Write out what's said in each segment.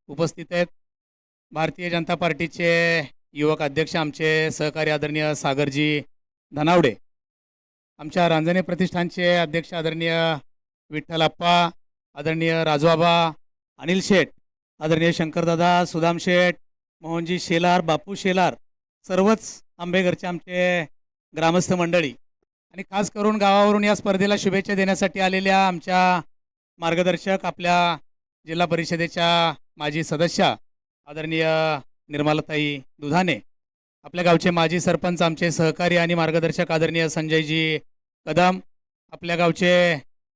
उपस्थित आहेत भारतीय जनता पार्टीचे युवक अध्यक्ष आमचे सहकारी आदरणीय सागरजी धनावडे, आमच्या रांजणे प्रतिष्ठानचे अध्यक्ष आदरणीय विठ्ठल अप्पा, आदरणीय राजूआबा, अनिल शेठ, आदरणीय शंकरदादा, सुदाम शेठ, मोहनजी शेलार, बापू शेलार, सर्वच आंबेघरचे आमचे ग्रामस्थ मंडळी आणि खास करून गावावरून या स्पर्धेला शुभेच्छा देण्यासाठी आलेल्या आमच्या मार्गदर्शक, आपल्या जिल्हा परिषदेच्या माजी सदस्य आदरणीय निर्मलाताई दुधाने, आपल्या गावचे माजी सरपंच, आमचे सहकारी आणि मार्गदर्शक आदरणीय संजयजी कदम, आपल्या गावचे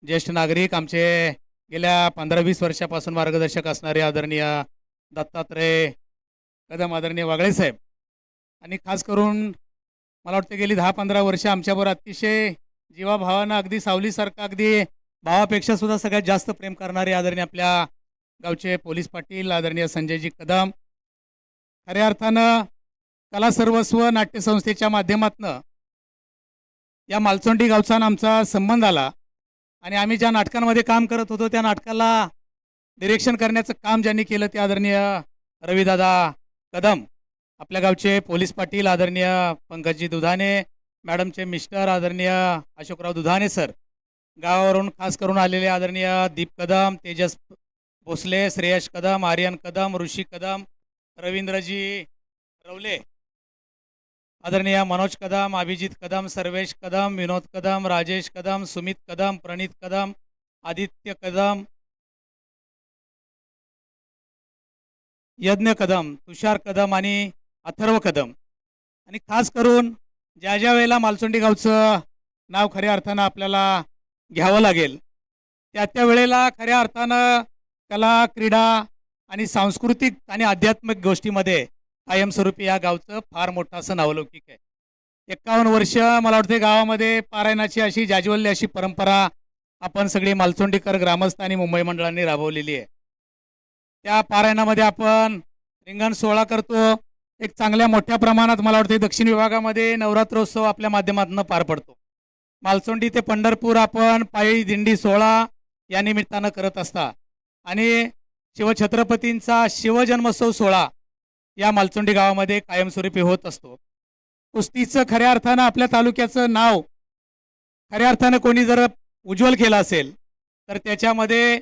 ज्येष्ठ नागरिक, आमचे गेल्या 15-20 वर्षापासून मार्गदर्शक असणारे आदरणीय दत्तात्रय कदम, आदरणीय वागळे साहेब, आणि खास करून मला वाटतं गेली 10-15 वर्ष आमच्याबरोबर अतिशय जीवाभावानं, अगदी सावलीसारखं, अगदी भावापेक्षा सुद्धा सगळ्यात जास्त प्रेम करणारे आदरणीय आपल्या गावचे पोलीस पाटील आदरणीय संजयजी कदम. खऱ्या अर्थानं कला सर्वस्व नाट्यसंस्थेच्या माध्यमातून या मालचोंडी गावचा आमचा संबंध आला आणि आम्ही ज्या नाटकांमध्ये काम करत होतो त्या नाटकाला डिरेक्शन करण्याचं काम ज्यांनी केलं ते आदरणीय रविदादा कदम, आपल्या गावचे पोलीस पाटील आदरणीय पंकजजी दुधाने, मॅडमचे मिस्टर आदरणीय अशोकराव दुधाने सर, गावावरून खास करून आलेले आदरणीय दीप कदम, तेजस भोसले, श्रेयश कदम, आर्यन कदम, ऋषी कदम, रवींद्रजी रवले, आदरणीय मनोज कदम, अभिजित कदम, सर्वेश कदम, विनोद कदम, राजेश कदम, सुमित कदम, प्रणित कदम, आदित्य कदम, यज्ञ कदम, तुषार कदम आणि अथर्व कदम. आणि खास करून ज्या ज्या वेळेला मालचोंडी गावचं नाव खऱ्या अर्थानं आपल्याला घ्यावं लागेल त्या वेळेला खऱ्या अर्थानं कला, क्रीडा आणि सांस्कृतिक आणि आध्यात्मिक गोष्टीमध्ये कायमस्वरूपी या गावचं फार मोठं असं नावलौकिक आहे. 51 वर्ष मला वाटते गावामध्ये पारायणाची अशी जाज्वल्य अशी परंपरा आपण सगळी मालचोंडीकर ग्रामस्थ आणि मुंबई मंडळांनी राबवलेली आहे. त्या पारायणामध्ये आपण रिंगण सोहळा करतो. एक चांगल्या मोठ्या प्रमाणात मला वाटते दक्षिण विभागामध्ये नवरात्रोत्सव आपल्या माध्यमातून पार पडतो. मालचोंडी ते पंढरपूर आपण पायी दिंडी सोहळा या निमित्तानं करत असता आणि शिवछत्रपतींचा शिवजन्मोत्सव सोहळा या मालचोंडी गावामध्ये कायमस्वरूपी होत असतो. कुस्तीचं खऱ्या अर्थानं आपल्या तालुक्याचं नाव खऱ्या अर्थानं कोणी जर उज्ज्वल केलं असेल तर त्याच्यामध्ये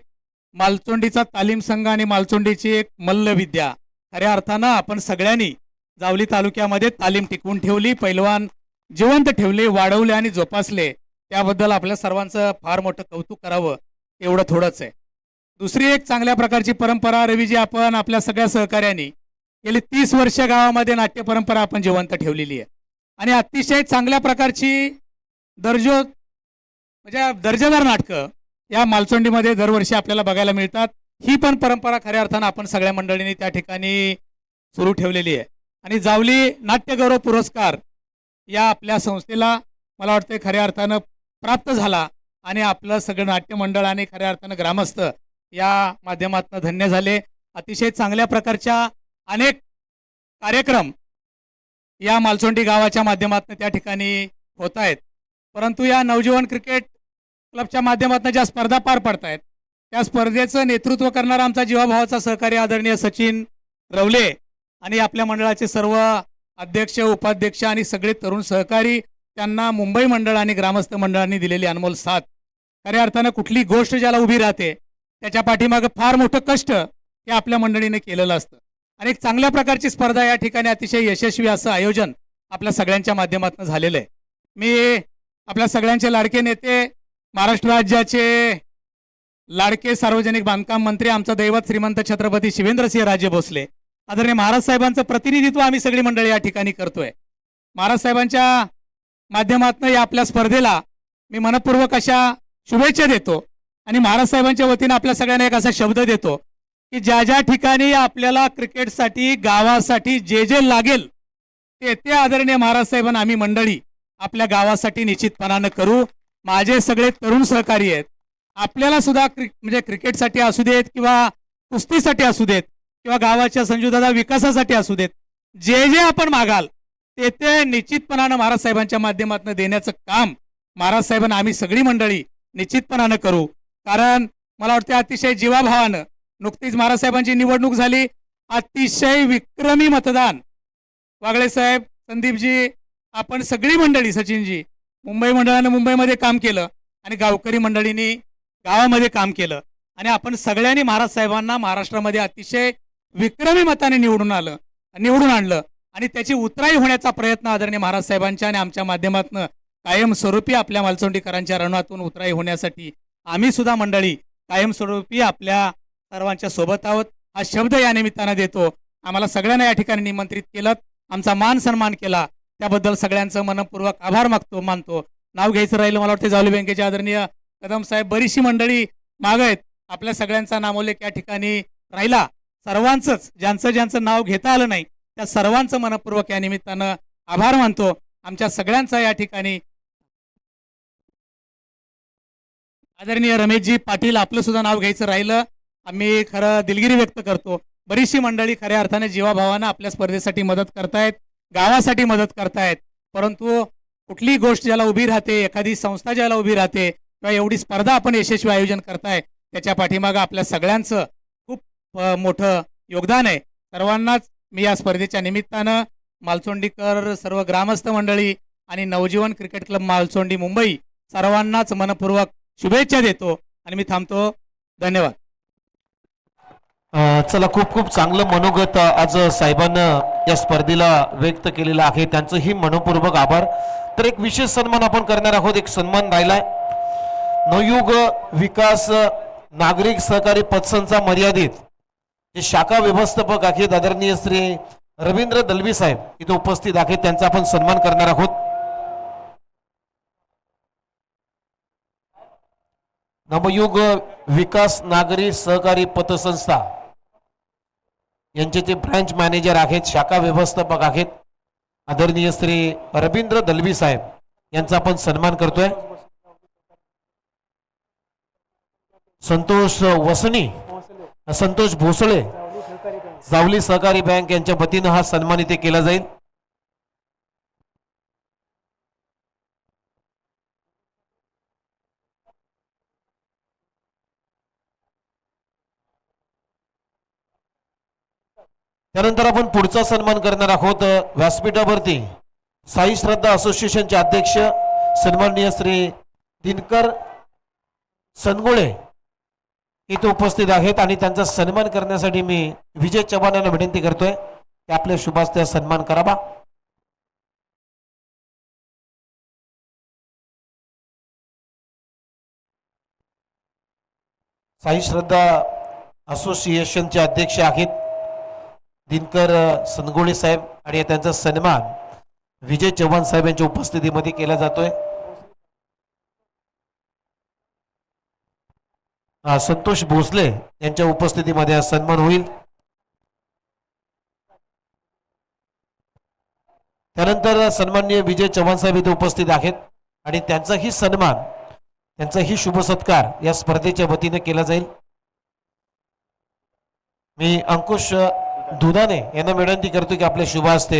मालचोंडीचा तालीम संघ आणि मालचोंडीची एक मल्लविद्या खऱ्या अर्थानं आपण सगळ्यांनी जावली तालुक्यामध्ये तालीम टिकवून ठेवली, पैलवान जिवंत ठेवले, वाढवले आणि जोपासले. त्याबद्दल आपल्या सर्वांचं फार मोठं कौतुक करावं एवढं थोडंच आहे. दुसरी एक चांगल्या प्रकारची परंपरा रवीजी आपण आपल्या सगळ्या सहकार्यांनी गेली 30 वर्ष गावामध्ये नाट्य परंपरा आपण जिवंत ठेवलेली आहे आणि अतिशय चांगल्या प्रकारची म्हणजे दर्जेदार नाटकं या मालचोंडीमध्ये दरवर्षी आपल्याला बघायला मिळतात. ही पण परंपरा खऱ्या अर्थानं आपण सगळ्या मंडळींनी त्या ठिकाणी सुरू ठेवलेली आहे. आणि जावली नाट्यगौरव पुरस्कार या आपल्या संस्थेला मला वाटतं खऱ्या अर्थानं प्राप्त झाला आणि आपलं सगळं नाट्य मंडळ आणि खऱ्या अर्थानं ग्रामस्थ या माध्यमातून धन्य झाले. अतिशय चांगल्या प्रकारच्या अनेक कार्यक्रम या मालचोंडी गावाच्या माध्यमातून त्या ठिकाणी होत आहेत. परंतु या नवजीवन क्रिकेट क्लबच्या माध्यमातून ज्या स्पर्धा पार पडत आहेत त्या स्पर्धेचं नेतृत्व करणारा आमचा जीवाभावाचा सहकारी आदरणीय सचिन रवले आणि आपल्या मंडळाचे सर्व अध्यक्ष, उपाध्यक्ष आणि सगळे तरुण सहकारी, त्यांना मुंबई मंडळ आणि ग्रामस्थ मंडळांनी दिलेली अनमोल साथ. खऱ्या अर्थानं कुठली गोष्ट ज्याला उभी राहते त्याच्या पाठीमागं फार मोठं कष्ट हे आपल्या मंडळीने केलेलं असतं. आणि एक चांगल्या प्रकारची स्पर्धा या ठिकाणी अतिशय यशस्वी असं आयोजन आपल्या सगळ्यांच्या माध्यमातून झालेलं आहे. मी आपल्या सगळ्यांचे लाडके नेते, महाराष्ट्र राज्याचे लाडके सार्वजनिक बांधकाम मंत्री, आमचा दैवत श्रीमंत छत्रपती शिवेंद्रसिंह राजे भोसले, आदरणीय महाराज साहेबांचं प्रतिनिधित्व आम्ही सगळी मंडळी या ठिकाणी करतोय. महाराज साहेबांच्या माध्यमातून या आपल्या स्पर्धेला मी मनपूर्वक अशा शुभेच्छा देतो आणि महाराज साहेबांच्या वतीने आपल्या सगळ्यांना एक असा शब्द देतो की ज्या ज्या ठिकाणी आपल्याला क्रिकेटसाठी गावासाठी जे जे लागेल ते आदरणीय महाराज साहेबांना आम्ही मंडळी आपल्या गावासाठी निश्चितपणानं करू. माझे सगळे तरुण सहकारी आहेत, आपल्याला सुद्धा म्हणजे क्रिकेटसाठी असू देत किंवा कुस्तीसाठी असू देत किंवा गावाच्या संजूदादा विकासासाठी असू देत, जे जे आपण मागाल ते निश्चितपणानं महाराज साहेबांच्या माध्यमातून देण्याचं काम महाराज साहेबांना आम्ही सगळी मंडळी निश्चितपणानं करू. कारण मला वाटतं अतिशय जीवाभावानं नुकतीच महाराज साहेबांची निवडणूक झाली, अतिशय विक्रमी मतदान. वागळे साहेब, संदीपजी, आपण सगळी मंडळी, सचिनजी, मुंबई मंडळानं मुंबईमध्ये काम केलं आणि गावकरी मंडळींनी गावामध्ये काम केलं आणि आपण सगळ्यांनी महाराज साहेबांना महाराष्ट्रामध्ये अतिशय विक्रमी मताने निवडून आणलं आणि त्याची उतराई होण्याचा प्रयत्न आदरणीय महाराज साहेबांच्या आणि आमच्या माध्यमातून कायमस्वरूपी आपल्या मालसोंडीकरांच्या रणातून उतराई होण्यासाठी आम्ही सुद्धा मंडळी कायमस्वरूपी आपल्या सर्वांच्या सोबत आहोत हा शब्द या निमित्तानं देतो. आम्हाला सगळ्यांना या ठिकाणी निमंत्रित केलं, आमचा मान सन्मान केला, त्याबद्दल सगळ्यांचं मनपूर्वक आभार मानतो. नाव घ्यायचं राहिलं, मला वाटतं जावली बँकेचे आदरणीय कदम साहेब, बरीचशी मंडळी माग आहेत, आपल्या सगळ्यांचा नामोल्लेख या ठिकाणी राहिला. सर्वांचंच ज्यांचं नाव घेता आलं नाही त्या सर्वांचं मनपूर्वक या निमित्तानं आभार मानतो. आमच्या सगळ्यांचा या ठिकाणी आदरणीय रमेशजी पाटील, आपलं सुद्धा नाव घ्यायचं राहिलं, आम्ही खरं दिलगिरी व्यक्त करतो. बरीचशी मंडळी खऱ्या अर्थाने जीवाभावानं आपल्या स्पर्धेसाठी मदत करतायत, गावासाठी मदत करतायत, परंतु कुठलीही गोष्ट ज्याला उभी राहते, एखादी संस्था ज्याला उभी राहते किंवा एवढी स्पर्धा आपण यशस्वी आयोजन करताय त्याच्या पाठीमागं आपल्या सगळ्यांचं खूप मोठं योगदान आहे. सर्वांनाच मी या स्पर्धेच्या निमित्तानं मालसोंडीकर, सर्व ग्रामस्थ मंडळी आणि नवजीवन क्रिकेट क्लब मालसोंडी मुंबई सर्वांनाच मनपूर्वक शुभेच्छा देतो आणि मी थांबतो. धन्यवाद. चला, खूप खूप चांगलं मनोगत आज साहेबांना या स्पर्धेला व्यक्त केलेलं आहे, त्यांचंही मनपूर्वक आभार. तर एक विशेष सन्मान आपण करणार आहोत. एक सन्मान राहिलाय नवयुग विकास नागरिक सहकारी पतसंस्था मर्यादित जे शाखा व्यवस्थापक आहेत आदरणीय श्री रवींद्र दलवी साहेब इथे उपस्थित आहेत, त्यांचा आपण सन्मान करणार आहोत. नवयुग विकास नागरी सहकारी पतसंस्था यांचे ते ब्रांच मॅनेजर आहेत, शाखा व्यवस्थापक आहेत आदरणीय श्री रवींद्र दलवी साहेब यांचा आपण सन्मान करतोय. संतोष वसनी, संतोष भोसले, जावली सहकारी बँक यांच्या वतीनं हा सन्मान इथे केला जाईल. त्यानंतर आपण पुढचा सन्मान करणार आहोत. व्यासपीठावरती साई श्रद्धा असोसिएशनचे अध्यक्ष सन्माननीय श्री दिनकर सनगोळे इथे उपस्थित आहेत आणि त्यांचा सन्मान करण्यासाठी मी विजय चव्हाण यांना विनंती करतोय की आपल्या शुभास्ते सन्मान करावा. साई श्रद्धा असोसिएशनचे अध्यक्ष आहेत दिनकर सनगोळे साहेब आणि त्यांचा सन्मान विजय चव्हाण साहेब यांच्या उपस्थितीमध्ये केला जातोय. संतोष भोसले यांच्या उपस्थितीमध्ये हा सन्मान होईल. त्यानंतर सन्माननीय विजय चव्हाण साहेब इथे उपस्थित आहेत आणि त्यांचाही सन्मान, त्यांचाही शुभ सत्कार या स्पर्धेच्या वतीने केला जाईल. मी अंकुश दुधाने यांना विनंती करतो की आपल्या शुभ हस्ते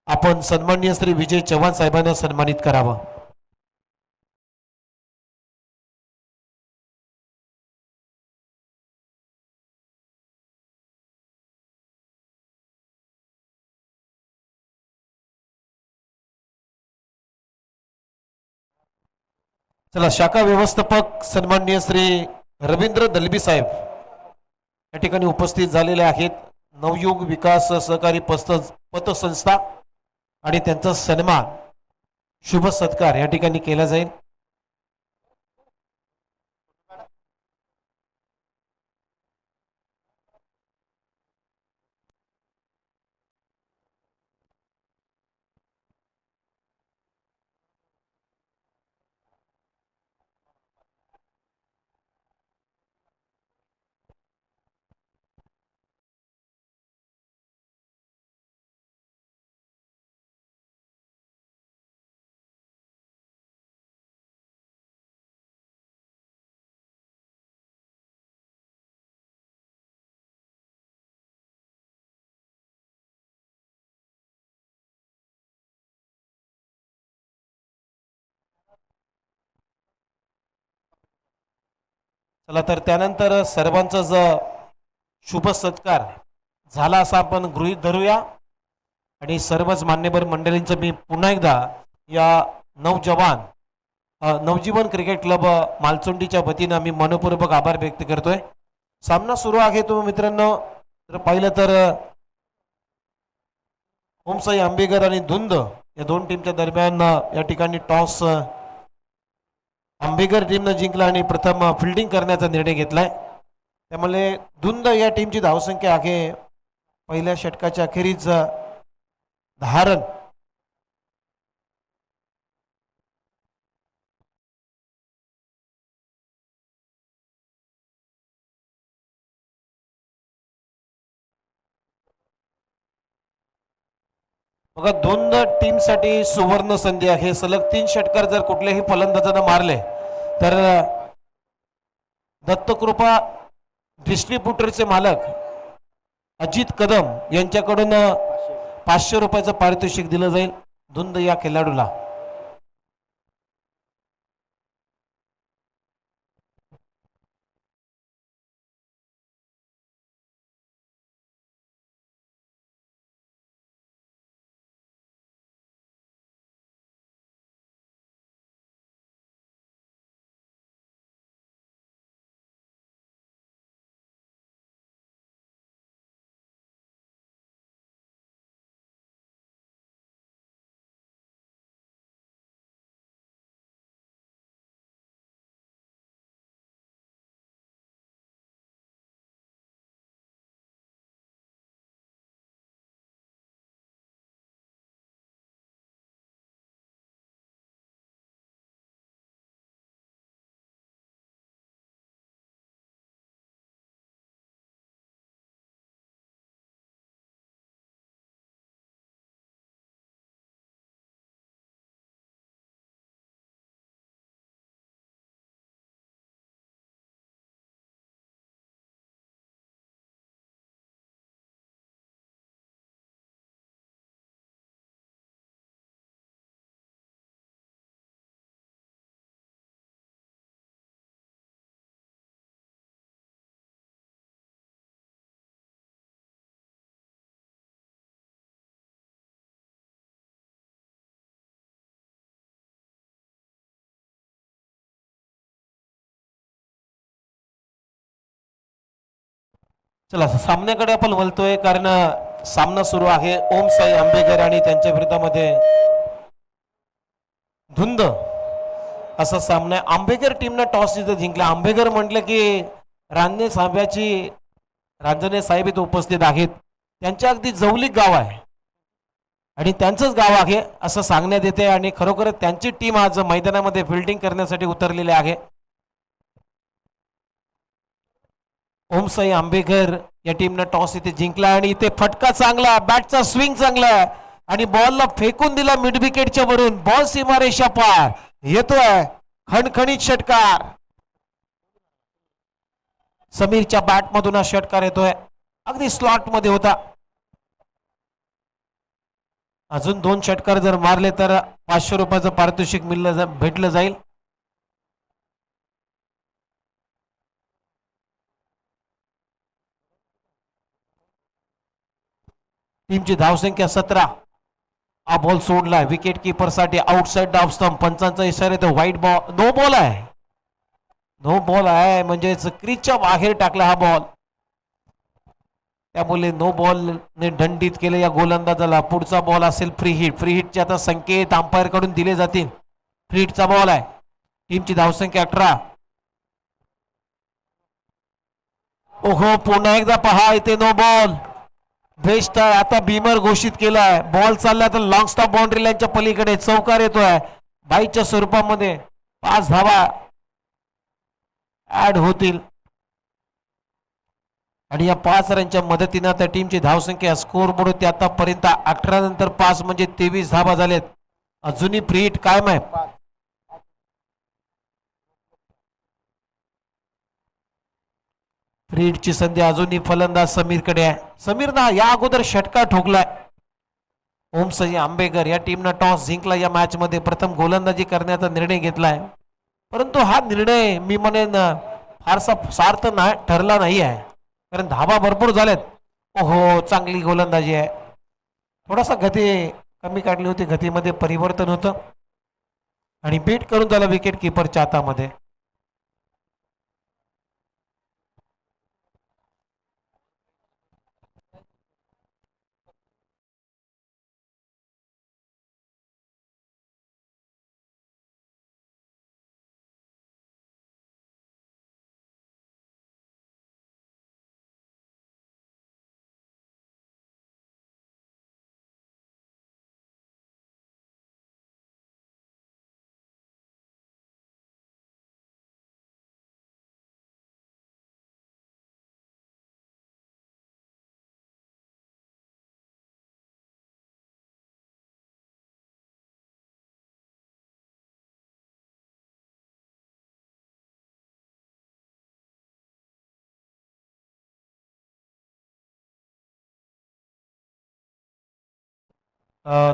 आपण सन्माननीय श्री विजय चव्हाण साहेबांना सन्मानित करावं. चला, शाखा व्यवस्थापक सन्माननीय श्री रवींद्र दलबी साहेब या ठिकाणी उपस्थित झालेले आहेत. नवयुग विकास सहकारी पतसंस्था आणि त्यांचा सन्मान शुभ सत्कार या ठिकाणी केला जाईल. चला तर त्यानंतर सर्वांचा शुभ सत्कार झाला असा आपण गृहीत धरूया आणि सर्वच मान्यवर मंडळींचं मी पुन्हा एकदा या नवजीवन क्रिकेट क्लब मालचोंडीच्या वतीनं आम्ही मनपूर्वक आभार व्यक्त करतोय. सामना सुरू आहे तुम्ही मित्रांनो, तर पाहिलं तर ओमसाई आंबेकर आणि धुंद या दोन टीमच्या दरम्यान या ठिकाणी टॉस आंबेकर टीमनं जिंकला आणि प्रथम फिल्डिंग करण्याचा निर्णय घेतलाय. त्यामुळे धुंद या टीमची धावसंख्या आहे पहिल्या षटकाच्या अखेरीच 10 रन. बघा धुंद टीमसाठी सुवर्ण संधी आहे. सलग 3 षटकार जर कुठल्याही फलंदाजानं मारले तर दत्तकृपा डिस्ट्रीब्युटरचे मालक अजित कदम यांच्याकडून 500 रुपयाचं पारितोषिक दिलं जाईल धुंद या खेळाडूला. चला सामन्याकडे आपण वळतोय कारण सामना सुरू आहे ओमसाई आंबेकर आणि त्यांच्या विरोधामध्ये धुंद असा सामना. आंबेकर टीमनं टॉस जिथं जिंकला. आंबेकर म्हटलं की रांजणे साहेब इथे उपस्थित आहेत. त्यांच्या अगदी जवळीक गाव आहे आणि त्यांचंच गाव आहे असं सांगण्यात येते आणि खरोखरच त्यांची टीम आज मैदानामध्ये फिल्डिंग करण्यासाठी उतरलेली आहे. ओमसाई आंबेकर या टीमनं टॉस इथे जिंकला आणि इथे फटका चांगला, बॅटचा स्विंग चांगला आणि बॉलला फेकून दिला मिड विकेटच्या वरून. बॉल सीमारेषा पार येतोय, खणखणीत षटकार. समीरच्या बॅट मधून हा षटकार येतोय, अगदी स्लॉट मध्ये होता. अजून 2 षटकार जर मारले तर 500 रुपयाचं पारितोषिक भेटलं जाईल. टीमची धावसंख्या 17. हा बॉल सोडलाय विकेट किपर साठी आउटसाइड डाव स्टंप. पंचांचा इशारा तो व्हाईट बॉल, नो बॉल आहे. नो बॉल आहे म्हणजेच क्रीजच्या बाहेर टाकला हा बॉल. त्यामुळे नो बॉल ने दंडित केलं या गोलंदाजाला. पुढचा बॉल असेल फ्री हिट. फ्री हिटचे आता संकेत अंपायर कडून दिले जातील. फ्री हिटचा बॉल आहे. टीमची धावसंख्या 18. ओहो पुन्हा एकदा पहा इथे नो बॉल. बेस्ट आहे. आता बीमर घोषित केलाय. बॉल चालला तर लॉंग स्टॉप बाउंड्री लाईनच्या पलीकडे चौकार येतोय. बाईच्या स्वरूपामध्ये 5 धावा ऍड होतील आणि या 5 रनच्या मदतीने त्या टीमची धावसंख्या स्कोर बोर्ड होती आतापर्यंत 18 नंतर 5 म्हणजे 23 धावा झालेत. अजूनही फ्री हिट कायम आहे. फ्री हिटची संधी अजूनही फलंदाज समीरकडे आहे. समीरना या अगोदर षटकार ठोकलाय. ओमसाई आंबेकर या टीमनं टॉस जिंकला. या मॅच मध्ये प्रथम गोलंदाजी करण्याचा निर्णय घेतलाय, परंतु हा निर्णय मी म्हणेन फारसा सार्थ नाही ठरला नाही आहे, कारण धाबा भरपूर झाल्यात. ओहो, चांगली गोलंदाजी आहे. थोडासा गती कमी काढली होती, गतीमध्ये परिवर्तन होतं आणि बीट करून त्याला विकेट किपरच्या हातामध्ये.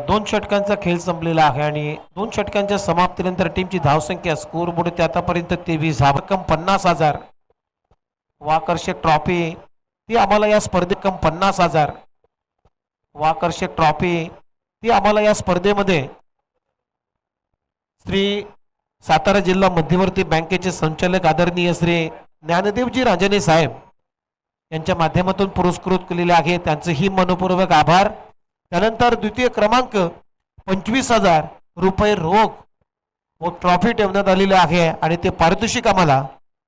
दोन षटकांचा खेळ संपलेला आहे आणि 2 षटकांच्या समाप्तीनंतर टीमची धावसंख्या स्कोर बोर्ड ते आतापर्यंत 23 धावा, रक्कम 50,000. वाकर्षक ट्रॉफी ती आम्हाला या स्पर्धेत रक्कम 50,000. वाकर्षक ट्रॉफी ती आम्हाला या स्पर्धेमध्ये श्री सातारा जिल्हा मध्यवर्ती बँकेचे संचालक आदरणीय श्री ज्ञानदेवजी रांजणे साहेब यांच्या माध्यमातून पुरस्कृत केलेले आहे. त्यांचेही मनपूर्वक आभार. त्यानंतर द्वितीय क्रमांक 25,000 रुपये रोख व ट्रॉफी ठेवण्यात आलेले आहे आणि ते पारितोषिक आम्हाला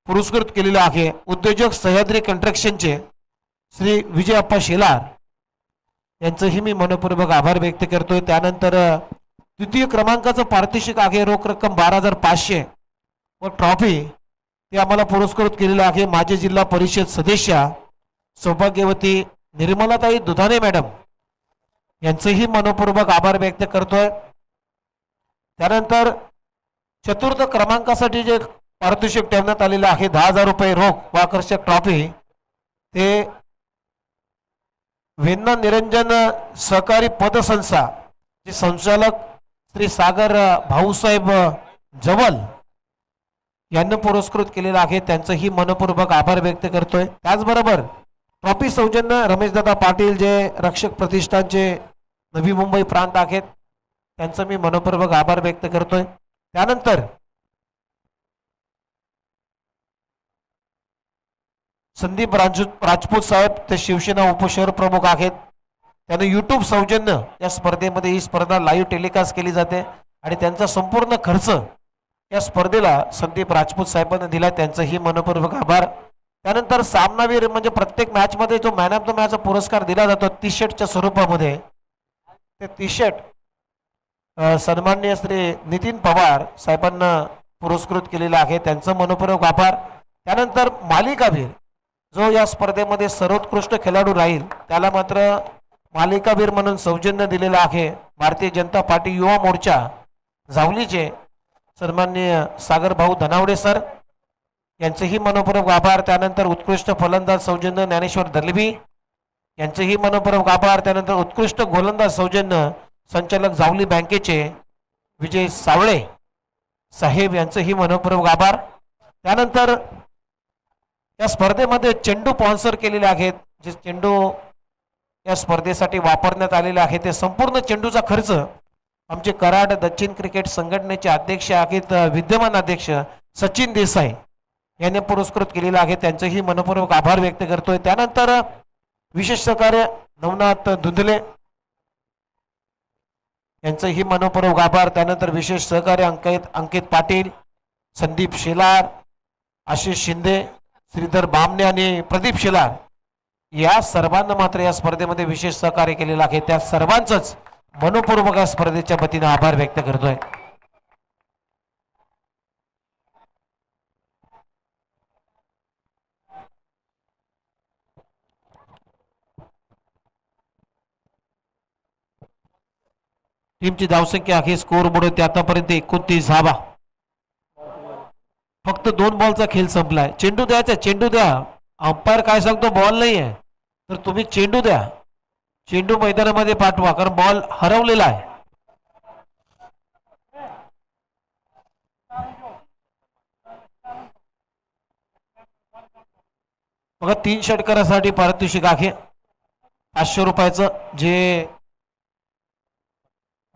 पुरस्कृत केलेले आहे. उद्योजक सह्याद्री कंस्ट्रक्शनचे श्री विजय अप्पा शेलार यांचंही मी मनपूर्वक आभार व्यक्त करतोय. त्यानंतर द्वितीय क्रमांकाचं पारितोषिक आहे रोख रक्कम 12,500 व ट्रॉफी ते आम्हाला पुरस्कृत केलेलं आहे माजी जिल्हा परिषद सदस्या सौभाग्यवती निर्मलाताई दुधाने मॅडम यांचेही मनपूर्वक आभार व्यक्त करतोय. त्यानंतर चतुर्थ क्रमांकासाठी जे पारितोषिक ठेवण्यात आलेले आहे 10,000 रुपये रोख व आकर्षक ट्रॉफी ते वेन्ना निरंजन सहकारी पतसंस्था चे संचालक श्री सागर भाऊसाहेब जवल यांना पुरस्कृत केलेला आहे. त्यांचंही मनपूर्वक आभार व्यक्त करतोय. त्याचबरोबर ट्रॉफी सौजन्य रमेशदादा पाटील जे रक्षक प्रतिष्ठानचे नवी मुंबई प्रांत आहेत त्यांचं मी मनपूर्वक आभार व्यक्त करतोय. त्यानंतर संदीप राजपूत साहेब ते शिवसेना उपशहर प्रमुख आहेत. त्याने युट्यूब सौजन्य या स्पर्धेमध्ये ही स्पर्धा लाईव्ह टेलिकास्ट केली जाते आणि त्यांचा संपूर्ण खर्च या स्पर्धेला संदीप राजपूत साहेबांनी दिला. त्यांचंही मनपूर्वक आभार. त्यानंतर सामनावीर म्हणजे प्रत्येक मॅच मध्ये जो मॅन ऑफ द मॅच पुरस्कार दिला जातो टी शर्टच्या स्वरूपामध्ये, ते टी शर्ट सन्माननीय श्री नितीन पवार साहेबांना पुरस्कृत केलेला आहे. त्यांचं मनपूर्वक आभार. त्यानंतर मालिकावीर जो या स्पर्धेमध्ये सर्वोत्कृष्ट खेळाडू राहील त्याला मात्र मालिकावीर म्हणून सौजन्य दिलेलं आहे भारतीय जनता पार्टी युवा मोर्चा जावलीचे सन्माननीय सागर भाऊ धनावडे सर यांचेही मनपूर्वक आभार. त्यानंतर उत्कृष्ट फलंदाज सौजन्य ज्ञानेश्वर दर्लभी यांचेही मनपूर्वक आभार. त्यानंतर उत्कृष्ट गोलंदाज सौजन्य संचालक जावली बँकेचे विजय सावळे साहेब यांचेही मनपूर्वक आभार. त्यानंतर या स्पर्धेमध्ये चेंडू स्पॉन्सर केलेले आहेत. जे चेंडू या स्पर्धेसाठी वापरण्यात आलेले आहे ते संपूर्ण चेंडूचा खर्च आमचे कराड दक्षिण क्रिकेट संघटनेचे अध्यक्ष आहेत विद्यमान अध्यक्ष सचिन देसाई यांनी पुरस्कृत केलेला आहे. त्यांचेही मनपूर्वक आभार व्यक्त करतोय. त्यानंतर विशेष सहकार्य नवनाथ धुंदले यांचेही मनपूर्वक आभार. त्यानंतर विशेष सहकार्य अंकित पाटील, संदीप शेलार, आशिष शिंदे, श्रीधर बामणे आणि प्रदीप शेलार या सर्वांना मात्र या स्पर्धेमध्ये विशेष सहकार्य केलेलं आहे. त्या सर्वांचंच मनपूर्वक या स्पर्धेच्या वतीने आभार व्यक्त करतोय. टीमची धावसंख्या आहे स्कोर बोर्ड ते आतापर्यंत 29 धावा. फक्त 2 बॉलचा खेळ संपलाय. चेंडू द्यायचा, चेंडू द्या. अंपायर काय सांगतो बॉल नाही आहे तर तुम्ही चेंडू द्या. चेंडू मैदानामध्ये पाठवा कारण बॉल हरवलेला आहे. बघा 3 षटकारासाठी पारितोषिक आहे 500 रुपयाचं, जे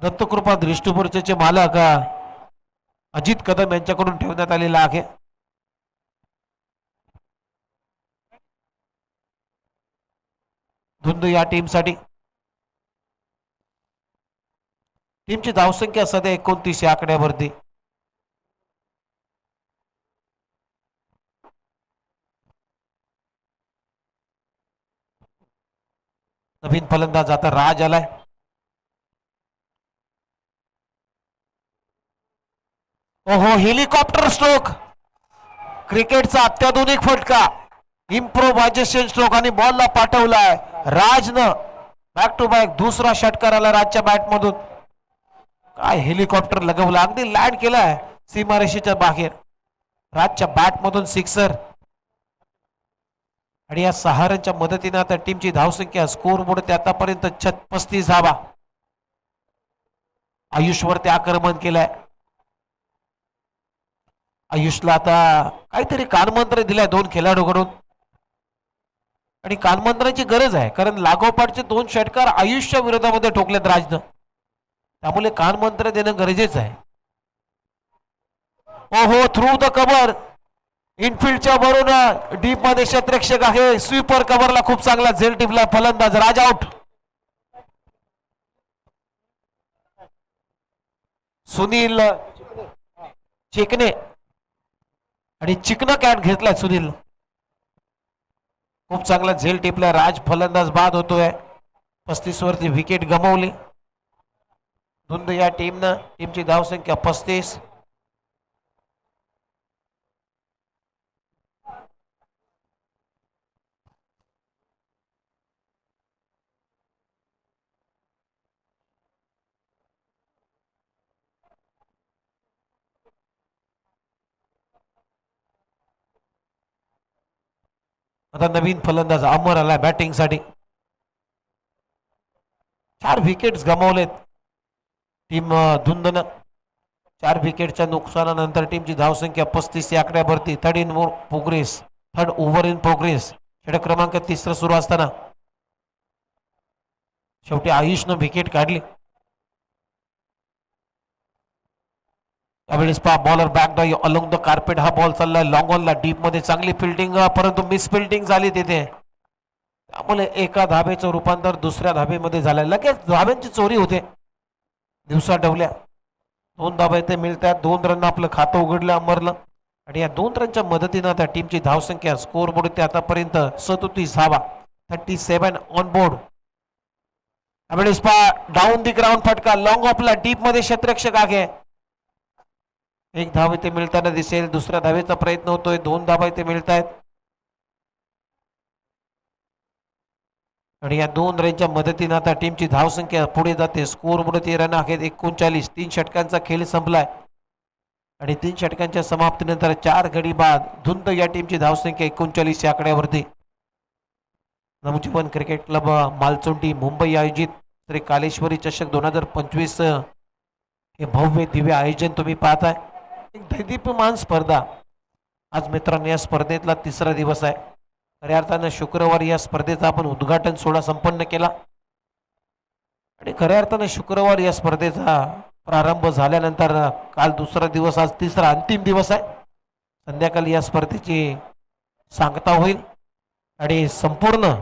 दत्तकृपा दृष्टिपूर्तीचे मालक अजित कदम यांच्याकडून ठेवण्यात आलेला आहे. धुंद या टीमसाठी. टीमची धावसंख्या सध्या 29 या आकड्यावरती. नवीन फलंदाज आता राज आलाय. ओहो, हेलिकॉप्टर स्ट्रोक, क्रिकेटचा अत्याधुनिक फटका, इम्प्रोव्हायझेशन स्ट्रोक आणि बॉलला पाठवलाय राजनं. बॅक टू बॅक दुसरा षटकार आला राजच्या बॅटमधून. काय हेलिकॉप्टर लगवला, अगदी लँड केलाय सीमारेषेच्या बाहेर. राजच्या बॅटमधून सिक्सर. आणि या 6 रनच्या मदतीने आता टीमची धावसंख्या स्कोर बोर्ड आतापर्यंत 35 धावा. आयुषवरती आक्रमण केलंय. आयुषला आता काहीतरी कानमंत्र दिलाय 2 खेळाडूकडून, आणि कानमंत्राची गरज आहे कारण लागोपाठचे 2 षटकार आयुषच्या विरोधामध्ये ठोकलेत राजनं. त्यामुळे कानमंत्र देणं गरजेचं आहे. ओहो, थ्रू द कव्हर, इनफिल्डच्या वरून डीप मध्ये क्षेत्ररक्षक आहे. स्वीपर कव्हरला खूप चांगला झेल टिपला फलंदाज. राज आउट. सुनील चिकने आणि चिकना कॅट घेतलाय सुनील. खूप चांगला झेल टिपला. राज फलंदाज बाद होतोय. 35 वरती विकेट गमावली. धुंद या टीमनं. टीमची धावसंख्या 35. आता नवीन फलंदाज अमर आलाय बॅटिंग साठी. 4 विकेट्स गमावलेत टीम धुंदनं. 4 विकेटच्या नुकसानानंतर टीमची धावसंख्या 35 या आकड्यावरती. Third over in progress. षटक क्रमांक 3 सुरू असताना शेवटी आयुषनं विकेट काढली. त्यावेळेस बॉलर बॅक डाय अलोंग द कार्पेट. हा बॉल चाललाय लॉंग ऑनला. डीप मध्ये चांगली फिल्डिंग, परंतु मिस फिल्डिंग झाली तिथे. त्यामुळे एका धाबेचं रूपांतर दुसऱ्या धाबेमध्ये झालंय. लगेच धाब्यांची चोरी होते. दिवसा डवल्या 2 धाबा इथे मिळतात. 2 रन आपलं खातं उघडलं अमरलं. आणि या 2 रनच्या मदतीनं आता टीमची धावसंख्या स्कोर बोर्ड ते आतापर्यंत 37 धावा. 37 ऑन बोर्ड. त्यावेळेस डाऊन दी ग्राउंड फटका लॉंग ऑफला. डीप मध्ये क्षेत्ररक्षक आहे. 1 धाव इथे मिळताना दिसेल. दुसऱ्या धावेचा प्रयत्न होतोय. 2 धावा इथे मिळत आहेत. आणि या 2 रनच्या मदतीने आता टीमची धावसंख्या पुढे जाते. स्कोर बोर्ड 13 रन आहेत. 39. 3 षटकांचा खेळ संपलाय. आणि 3 षटकांच्या समाप्तीनंतर 4 गडी बाद धुंद या टीमची धावसंख्या 39 या आकड्यावरती. नवजीवन क्रिकेट क्लब मालचोंडी मुंबई आयोजित श्री कालेश्वरी चषक 2025 हे भव्य दिव्य आयोजन तुम्ही पाहताय. एक दैदीप्यमान स्पर्धा. आज मित्रांनो या स्पर्धेतला 3रा दिवस आहे. खऱ्या अर्थानं शुक्रवारी या स्पर्धेचा आपण उद्घाटन सोहळा संपन्न केला. आणि खऱ्या अर्थानं शुक्रवारी या स्पर्धेचा प्रारंभ झाल्यानंतर काल 2रा दिवस, आज 3रा अंतिम दिवस आहे. संध्याकाळी या स्पर्धेची सांगता होईल. आणि संपूर्ण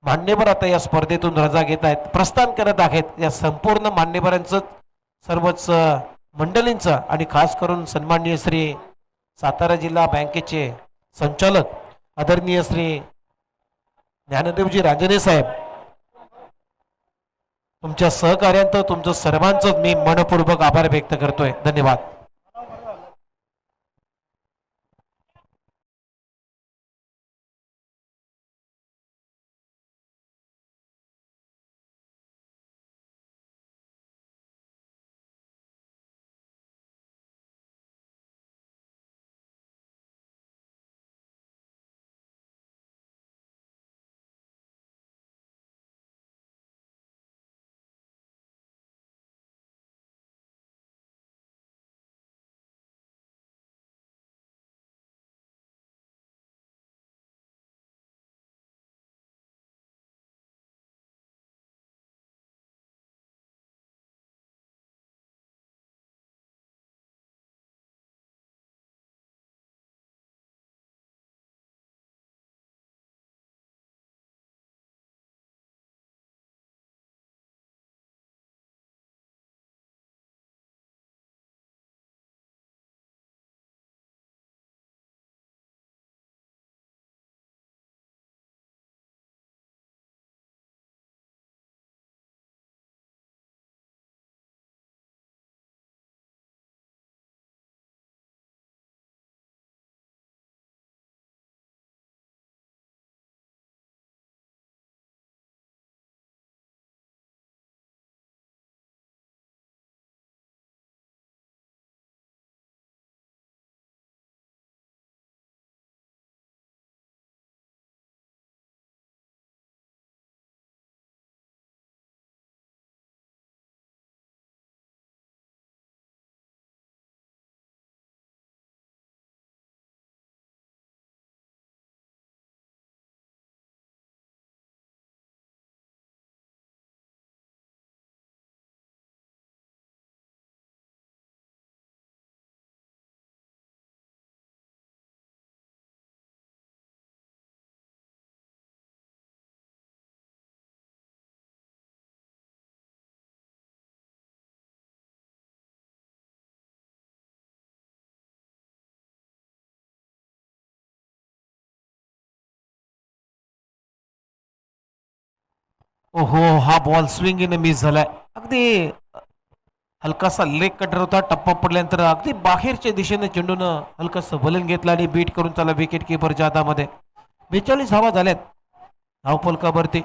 मान्यवर आता या स्पर्धेतून रजा घेत आहेत, प्रस्थान करत आहेत. या संपूर्ण मान्यवरांचं, सर्वच मंडळींचं आणि खास करून सन्माननीय श्री सातारा जिल्हा बँकेचे संचालक आदरणीय श्री ज्ञानदेवजी रांजणे साहेब, तुमच्या सहकार्यांचं, तुमचं सर्वांचं मी मनपूर्वक आभार व्यक्त करतोय. धन्यवाद. ओहो, हा बॉल स्विंगीने मिस झालाय. अगदी हलकासा लेग कटर होता. टप्पा पडल्यानंतर अगदी बाहेरच्या दिशेने चेंडूनं हलकासा वलन घेतला आणि बीट करून त्याला विकेट किपरच्या हातामध्ये. 42 धावा झाल्यात धावफलकावरती.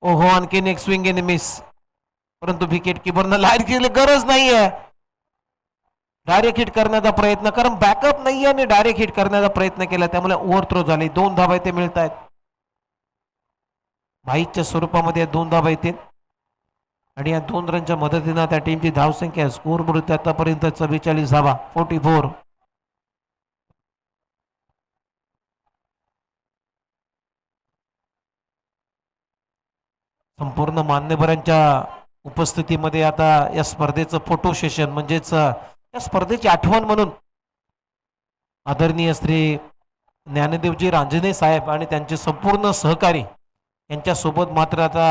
ओहो, आणखीन एक स्विंग इन मिस, परंतु विकेट किपरनं लाईट केली. गरज नाहीये डायरेक्ट हिट करण्याचा प्रयत्न, कारण बॅकअप नाहीये आणि डायरेक्ट हिट करण्याचा प्रयत्न केला, त्यामुळे ओव्हर थ्रो झाली. 2 धावा इथे मिळत आहेत. भाईच्या स्वरूपामध्ये 2 धावा येतील आणि या 2 रनच्या मदतीनं त्या टीमची धावसंख्या स्कोर बोर्ड आतापर्यंत 44 धावा, 44. संपूर्ण मान्यवरांच्या उपस्थितीमध्ये आता या स्पर्धेचं फोटो सेशन म्हणजेच या स्पर्धेची आठवण म्हणून आदरणीय श्री ज्ञानदेवजी रांजणे साहेब आणि त्यांचे संपूर्ण सहकारी यांच्यासोबत मात्र आता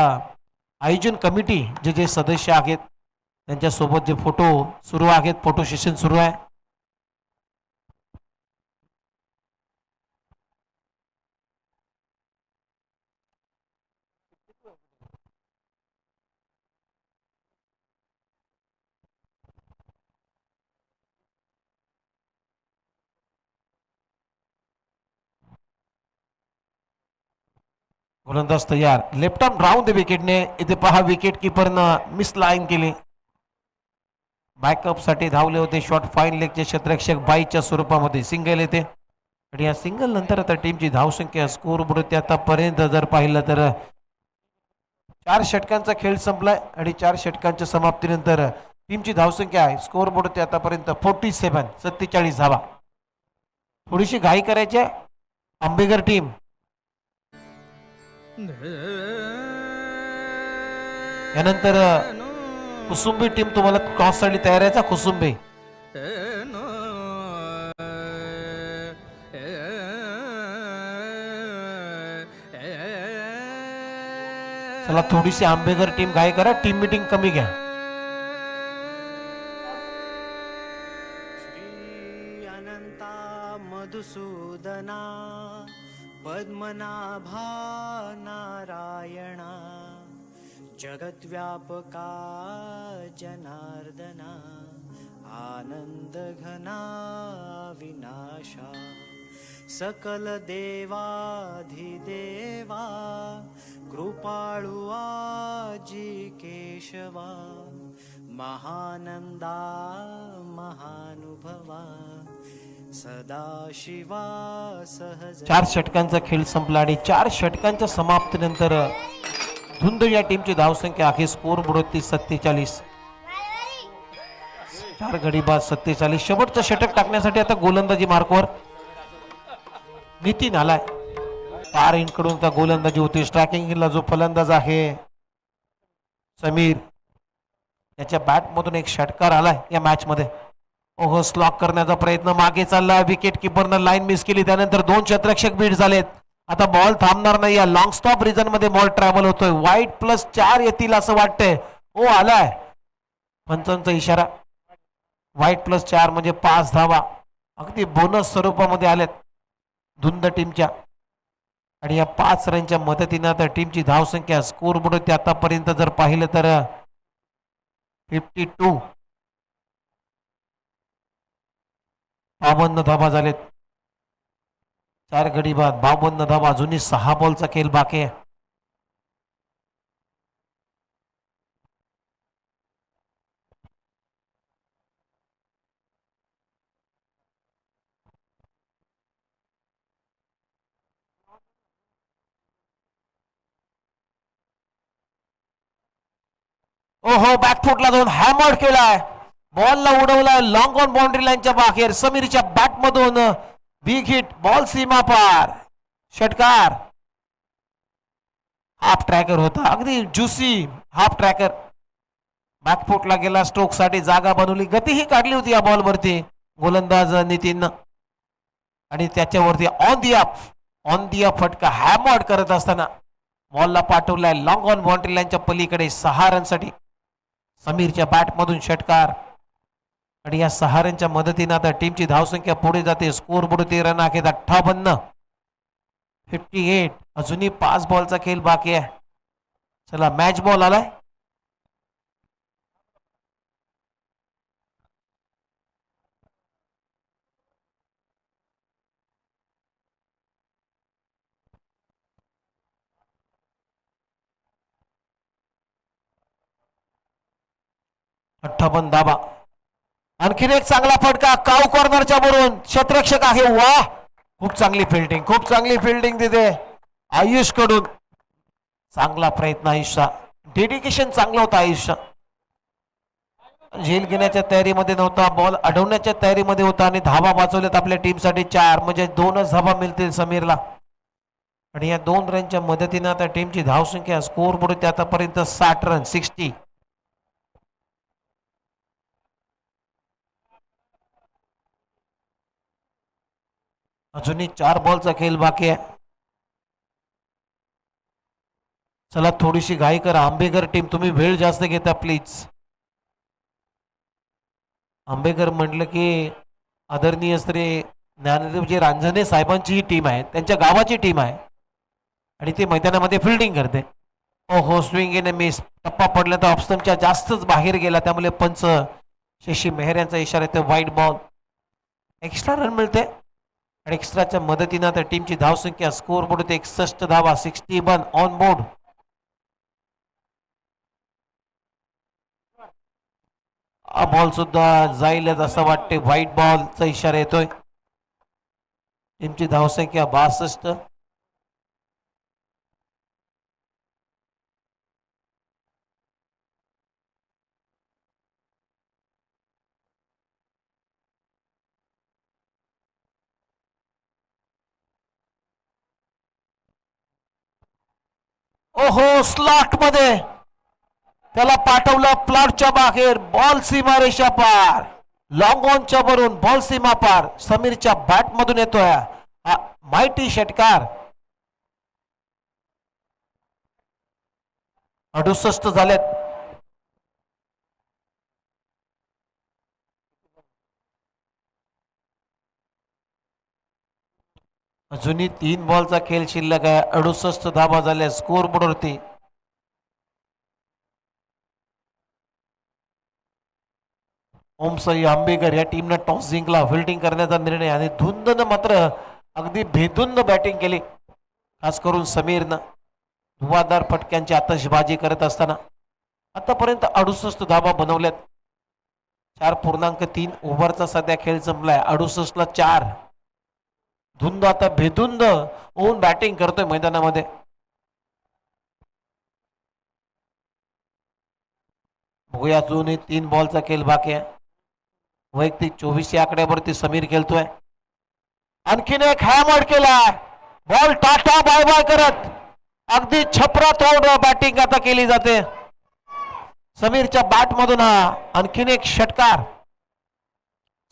आयोजन कमिटी जे जे सदस्य आहेत त्यांच्यासोबत जे फोटो सुरू आहेत, फोटो सेशन सुरू आहे. गोलंदाज तयार. लेफ्ट आर्म राऊंड द विकेटने इथे पहा विकेट किपरनं मिस लाईन केली. बॅकअप साठी धावले होते. शॉर्ट फाईन लेगचे क्षेत्ररक्षक बाईच्या स्वरूपामध्ये सिंगल येते आणि या सिंगल नंतर आता टीमची धावसंख्या स्कोर बोर्ड आतापर्यंत जर पाहिलं तर 4 षटकांचा खेळ संपलाय आणि 4 षटकांच्या समाप्तीनंतर टीमची धावसंख्या आहे स्कोर बोर्ड आतापर्यंत 47 धावा. थोडीशी घाई करायची आहे आंबेकर टीम. यानंतर कुसुंबी टीम तुम्हाला क्रॉस साठी तयार आहे. कुसुंबी चला, थोडीशी आंबेकर टीम घाई करा, टीम मीटिंग कमी घ्या. श्री अनंता मधुसूदना पद्मनाभा नारायणा जगद्व्यापका जनार्दना आनंदघना विनाशा सकल देवाधिदेवा कृपाळु आजी केशवा महानंदा महानुभवा सदाशिवा सहज. 4 षटकांचा खेळ संपला आणि 4 षटकांच्या समाप्तीनंतर धुंद या टीमची धावसंख्या आहे स्कोर बोर्डवरती 47. 4 गडी बाद 47. शेवटचं षटक टाकण्यासाठी आता गोलंदाजी मार्कवर नितीन आलाय. 4 इंकडून आता गोलंदाजी होती. स्ट्रायकिंगला जो फलंदाज आहे समीर, त्याच्या बॅट मधून एक षटकार आलाय या मॅच मध्ये. ओहो, स्लॉक करण्याचा प्रयत्न मागे चालला. विकेट किपरनं लाईन मिस केली. त्यानंतर 2 क्षेत्ररक्षक बीट झालेत. आता बॉल थांबणार नाही. या लॉंग स्टॉप रिजन मध्ये बॉल ट्रॅव्हल होतोय. वाईट +4 येतील असं वाटतंय. ओ आलाय पंचांचा इशारा. वाईट +4 म्हणजे 5 धावा अगदी बोनस स्वरूपामध्ये आल्यात धुंद टीमच्या आणि या 5 रनच्या मदतीनं आता टीमची धावसंख्या स्कोर बोर्ड आतापर्यंत जर पाहिलं तर 52. 52 धावा झालेत. 4 गडी बाद 52 धावा. अजूनही 6 बॉलचा खेळ बाकी आहे. ओहो, बॅकफुटला जाऊन हॅमर केलाय. बॉलला उडवलाय लॉंग ऑन बाउंड्री लाईनच्या बाहेर. समीरच्या बॅट मधून बिग हिट. बॉल सीमा पार. षटकार. हाफ ट्रॅकर होता. अगदी ज्युसी हाफ ट्रॅकर. बॅकफुटला गेला. स्ट्रोक साठी जागा बनवली. गतीही काढली होती या बॉल वरती गोलंदाज नितीन आणि त्याच्यावरती ऑन दी अप फटका हॅमर करत असताना बॉलला पाठवलाय लॉंग ऑन बाउंड्री लाईनच्या पलीकडे 6 रन साठी. समीरच्या बॅट मधून षटकार आणि या 6 रनच्या मदतीने आता टीमची धावसंख्या पुढे जाते. स्कोर बोर्ड 13 आहेत 58 58. अजूनही 5 बॉलचा खेळ बाकी आहे. चला मॅच बॉल आलाय. दाबा. आणखीन एक चांगला फटका काव कॉर्नरच्या वरून क्षेत्ररक्षक आहे. वा खूप चांगली फिल्डिंग, खूप चांगली फिल्डिंग तिथे आयुष कडून. चांगला प्रयत्न आयुषचा, डेडिकेशन चांगलं होतं आयुषचा. झेल घेण्याच्या तयारीमध्ये नव्हता, बॉल अडवण्याच्या तयारीमध्ये होता आणि धाबा वाचवल्यात आपल्या टीमसाठी 4, म्हणजे 2च धाबा मिळतील समीरला. आणि या 2 रनच्या मदतीने आता टीमची धावसंख्या स्कोर बोर्ड आतापर्यंत 60 रन 60. अजूनही 4 बॉलचा खेळ बाकी आहे. चला थोडीशी घाई करा. आंबेकर टीम तुम्ही वेळ जास्त घेता प्लीज. आंबेकर म्हटलं की आदरणीय श्री ज्ञानदेवजी रांजणे साहेबांची ही टीम आहे, त्यांच्या गावाची टीम आहे आणि ते मैदानामध्ये फिल्डिंग करते. हो स्विंग इन मिस. टप्पा पडला तर ऑप्शनच्या जास्तच बाहेर गेला, त्यामुळे पंच शशी मेहर यांचा इशारा येतो. वाईट बॉल. एक्स्ट्रा रन मिळते आणि एक्स्ट्राच्या मदतीनं तर टीमची धावसंख्या स्कोर बोर्ड 61 धावा 61 ऑन बोर्ड. हा बॉल सुद्धा जाईलच असं वाटते. व्हाईट बॉलचा इशारा येतोय. टीमची धावसंख्या 62. ओहो स्लॉट मध्ये त्याला पाठवलं प्लॉटच्या बाहेर. बॉल सीमारेषा पार. लॉंग ऑनच्या वरून बॉल सीमा पार. समीरच्या बॅट मधून येतोय माहिती षटकार. 68 झालेत. अजूनही 3 बॉलचा खेळ शिल्लक आहे. 68 धावा झाल्या स्कोर बोर्डवरती. ओमसाई आंबेकर या टीमनं टॉस जिंकला. फिल्डिंग करण्याचा निर्णय आणि धुंदनं मात्र अगदी भेदुंद बॅटिंग केली. खास करून समीरनं धुवाधार फटक्यांची आतषबाजी करत असताना आतापर्यंत 68 धावा बनवल्यात. 4.3 ओव्हरचा सध्या खेळ संपलाय. 68 ला 4. धुंद आता भेदुंद होऊन बॅटिंग करतोय मैदानामध्ये. बघूया अजूनही 3 बॉलचा खेळ बाकी आहे. वैयक्तिक 24 या आकड्यावरती समीर खेळतोय. आणखीन एक हॅमर केलाय. बॉल टाटा बाय बाय करत अगदी छपरा तोड बॅटिंग आता केली जाते समीरच्या बॅट मधून. हा आणखीन एक षटकार.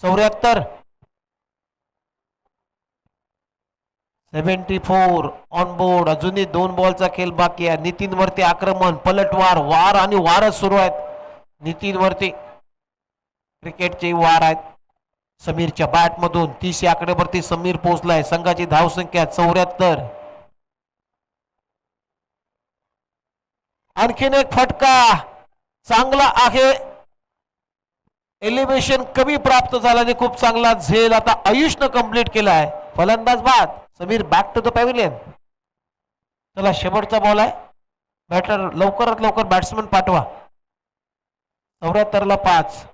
74 74 ऑन बोर्ड. अजूनही 2 बॉलचा खेळ बाकी आहे. नितीन वरती आक्रमण, पलटवार, वार आणि वारच सुरू आहेत. नितीन वरती क्रिकेटचे वार आहेत. समीरच्या बॅट मधून 30 या आकड्यावरती समीर पोहोचलाय. संघाची धावसंख्या 74. आणखीन एक फटका चांगला आहे. एलिव्हेशन कमी प्राप्त झाला आणि खूप चांगला झेल आता आयुषनं कंप्लीट केलाय. फलंदाज बाद. Sameer back to the pavilion. चला शेवटचा बॉल आहे. बॅटर लवकरात लवकर बॅट्समन पाठवा. 74 ला 5.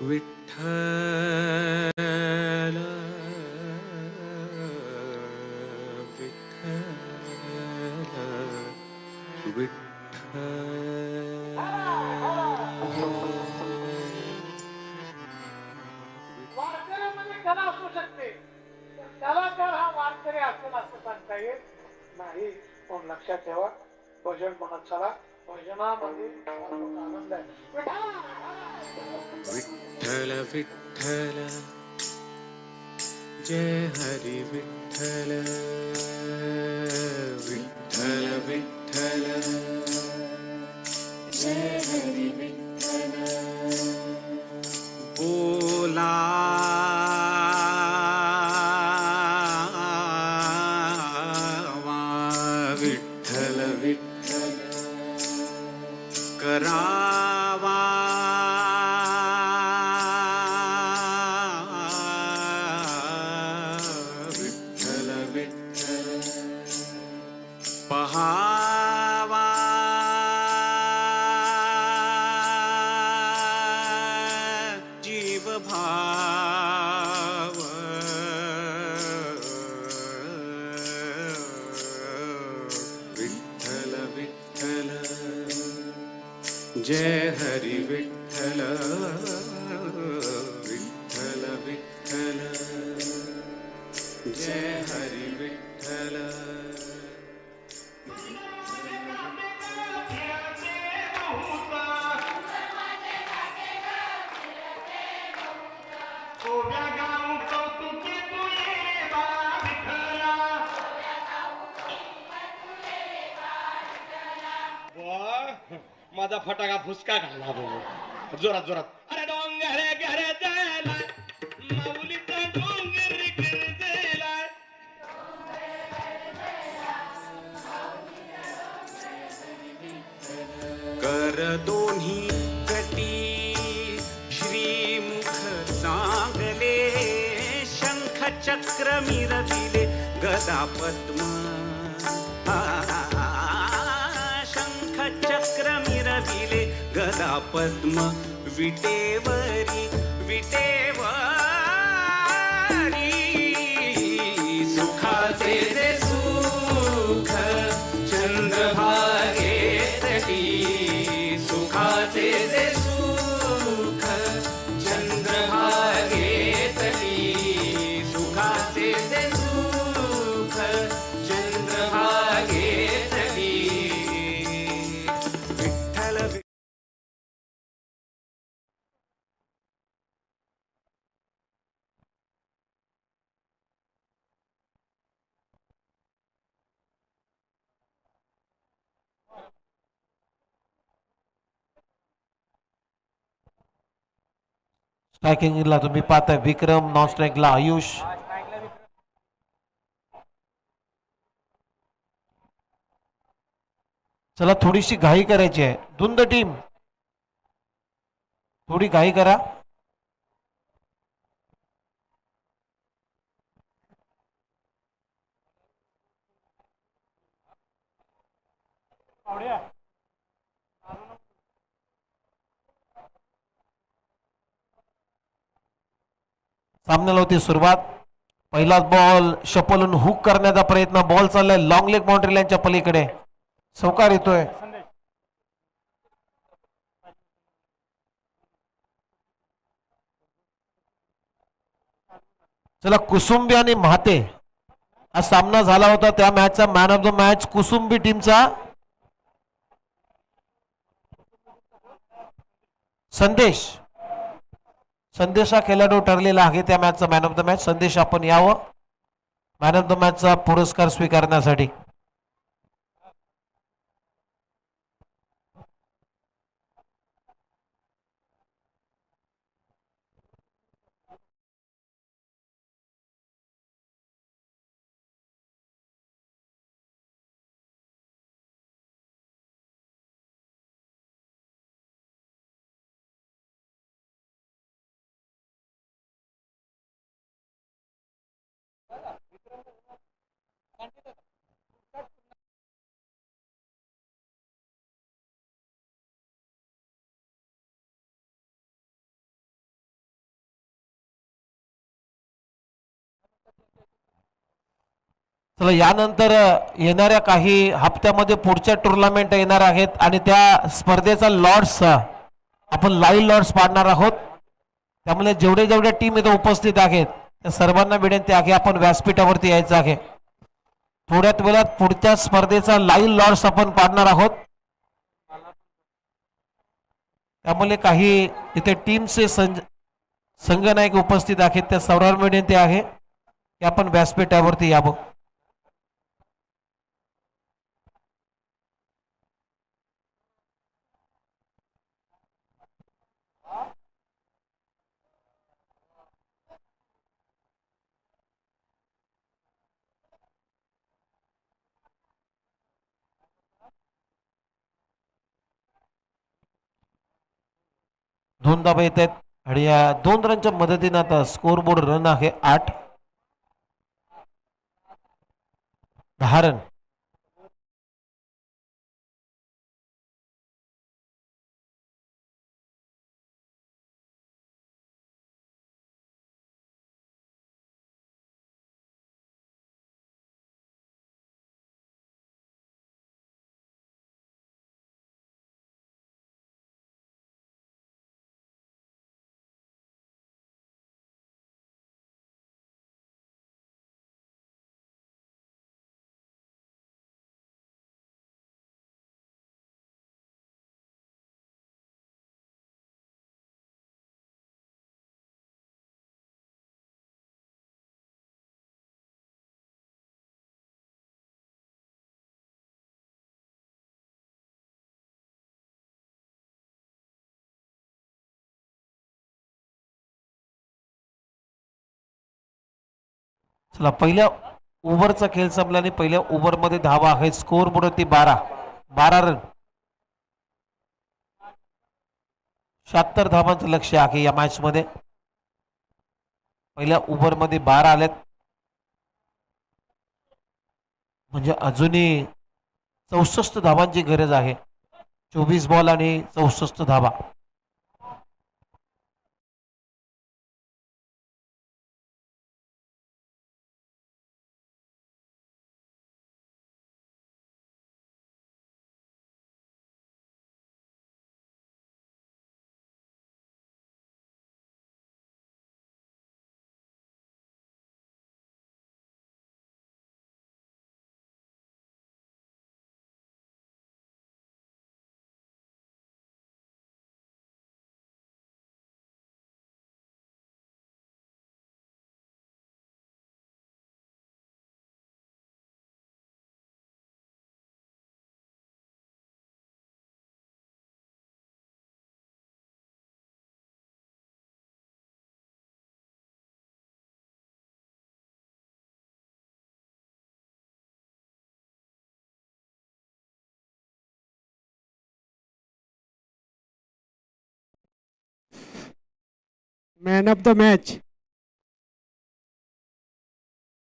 विठ्ठल विठ्ठल विठ्ठल वारकऱ्यामध्ये कला असू शकते, पण कलाकार हा वारकरी असेल असं सांगता येत नाही. पण लक्षात ठेवा, भजन म्हणत चला, भजनामध्ये आनंद आहे. विठ्ठल विठ्ठल जय हरी विठ्ठल विठ्ठल विठ्ठल जय हरी विठ्ठल बोला विठ्ठल विठ्ठल करावा विठ्ठल विठ्ठल पहावा जीव भाव विठ्ठल विठ्ठल जय हरी विठ्ठल विठ्ठल विठ्ठल जय हरी विठ्ठल माझा फटाका फुसका घालला बोल जोरात जोरात. अरे डोंगर घर जायला माऊलीचा डोंगर गरजेला. कर दोन्ही कटी श्रीमुख चांगले शंख चक्र मिरविले गदा पद्म शंख चक्र मिरविले गदा पद्म विटेवरी विटेवरी सुखाचे जे सुख चंद्रभागे तटी सुखाचे जे सुख चंद्रभागे तटी सुखाचे जे सुख चंद्रभागे तटी विठ्ठल स्ट्रायकिंगला तुम्ही पाहताय विक्रम, नॉन स्ट्राईकला आयुष. चला थोडीशी घाई करायची आहे. धुंद टीम थोडी घाई करा. सामन्याला होती सुरुवात. पहिलाच बॉल शपलून हुक करण्याचा प्रयत्न. बॉल चाललाय लॉंग लेग बाउंड्री लाईनच्या पलीकडे. सौकार येतोय. चला कुसुंबी आणि महाते हा सामना झाला होता. त्या मॅचचा man of the match Kusumbi टीमचा संदेश. संदेश हा खेळाडू ठरलेला आहे त्या मॅचचा man of the match. Sandesh आपण यावं मॅन ऑफ द मॅचचा पुरस्कार स्वीकारण्यासाठी. चला यानंतर येणाऱ्या काही हप्त्यामध्ये पुढच्या टुर्नामेंट येणार आहेत आणि त्या स्पर्धेचा लॉर्ड्स आपण लाईव्ह लॉर्ड्स पाडणार आहोत. त्यामुळे जेवढे जेवढे टीम इथे उपस्थित आहेत त्या सर्वांना विनंती आहे आपण व्यासपीठावरती यायचं आहे. थोड्याच वेळात पुढच्या स्पर्धेचा लाईव्ह लॉर्ड्स आपण पाडणार आहोत. त्यामुळे काही इथे टीमचे संघनायक उपस्थित आहेत त्या सर्वांना विनंती आहे की आपण व्यासपीठावरती यावं. दोन धाबा येत आहेत आणि या 2 रनच्या मदतीने आता स्कोर बोर्ड रन आहे 8. 10 रन. चला पहिल्या ओव्हरचा खेळ संपला आणि पहिल्या ओव्हरमध्ये धावा आहेत. स्कोर बोर्ड होती 12 रन. 76 धावांचं लक्ष आहे या मॅच मध्ये. पहिल्या ओव्हरमध्ये 12 आलेत म्हणजे अजूनही 64 धावांची गरज आहे. 24 बॉल आणि 64 धावा. मॅन ऑफ द मॅच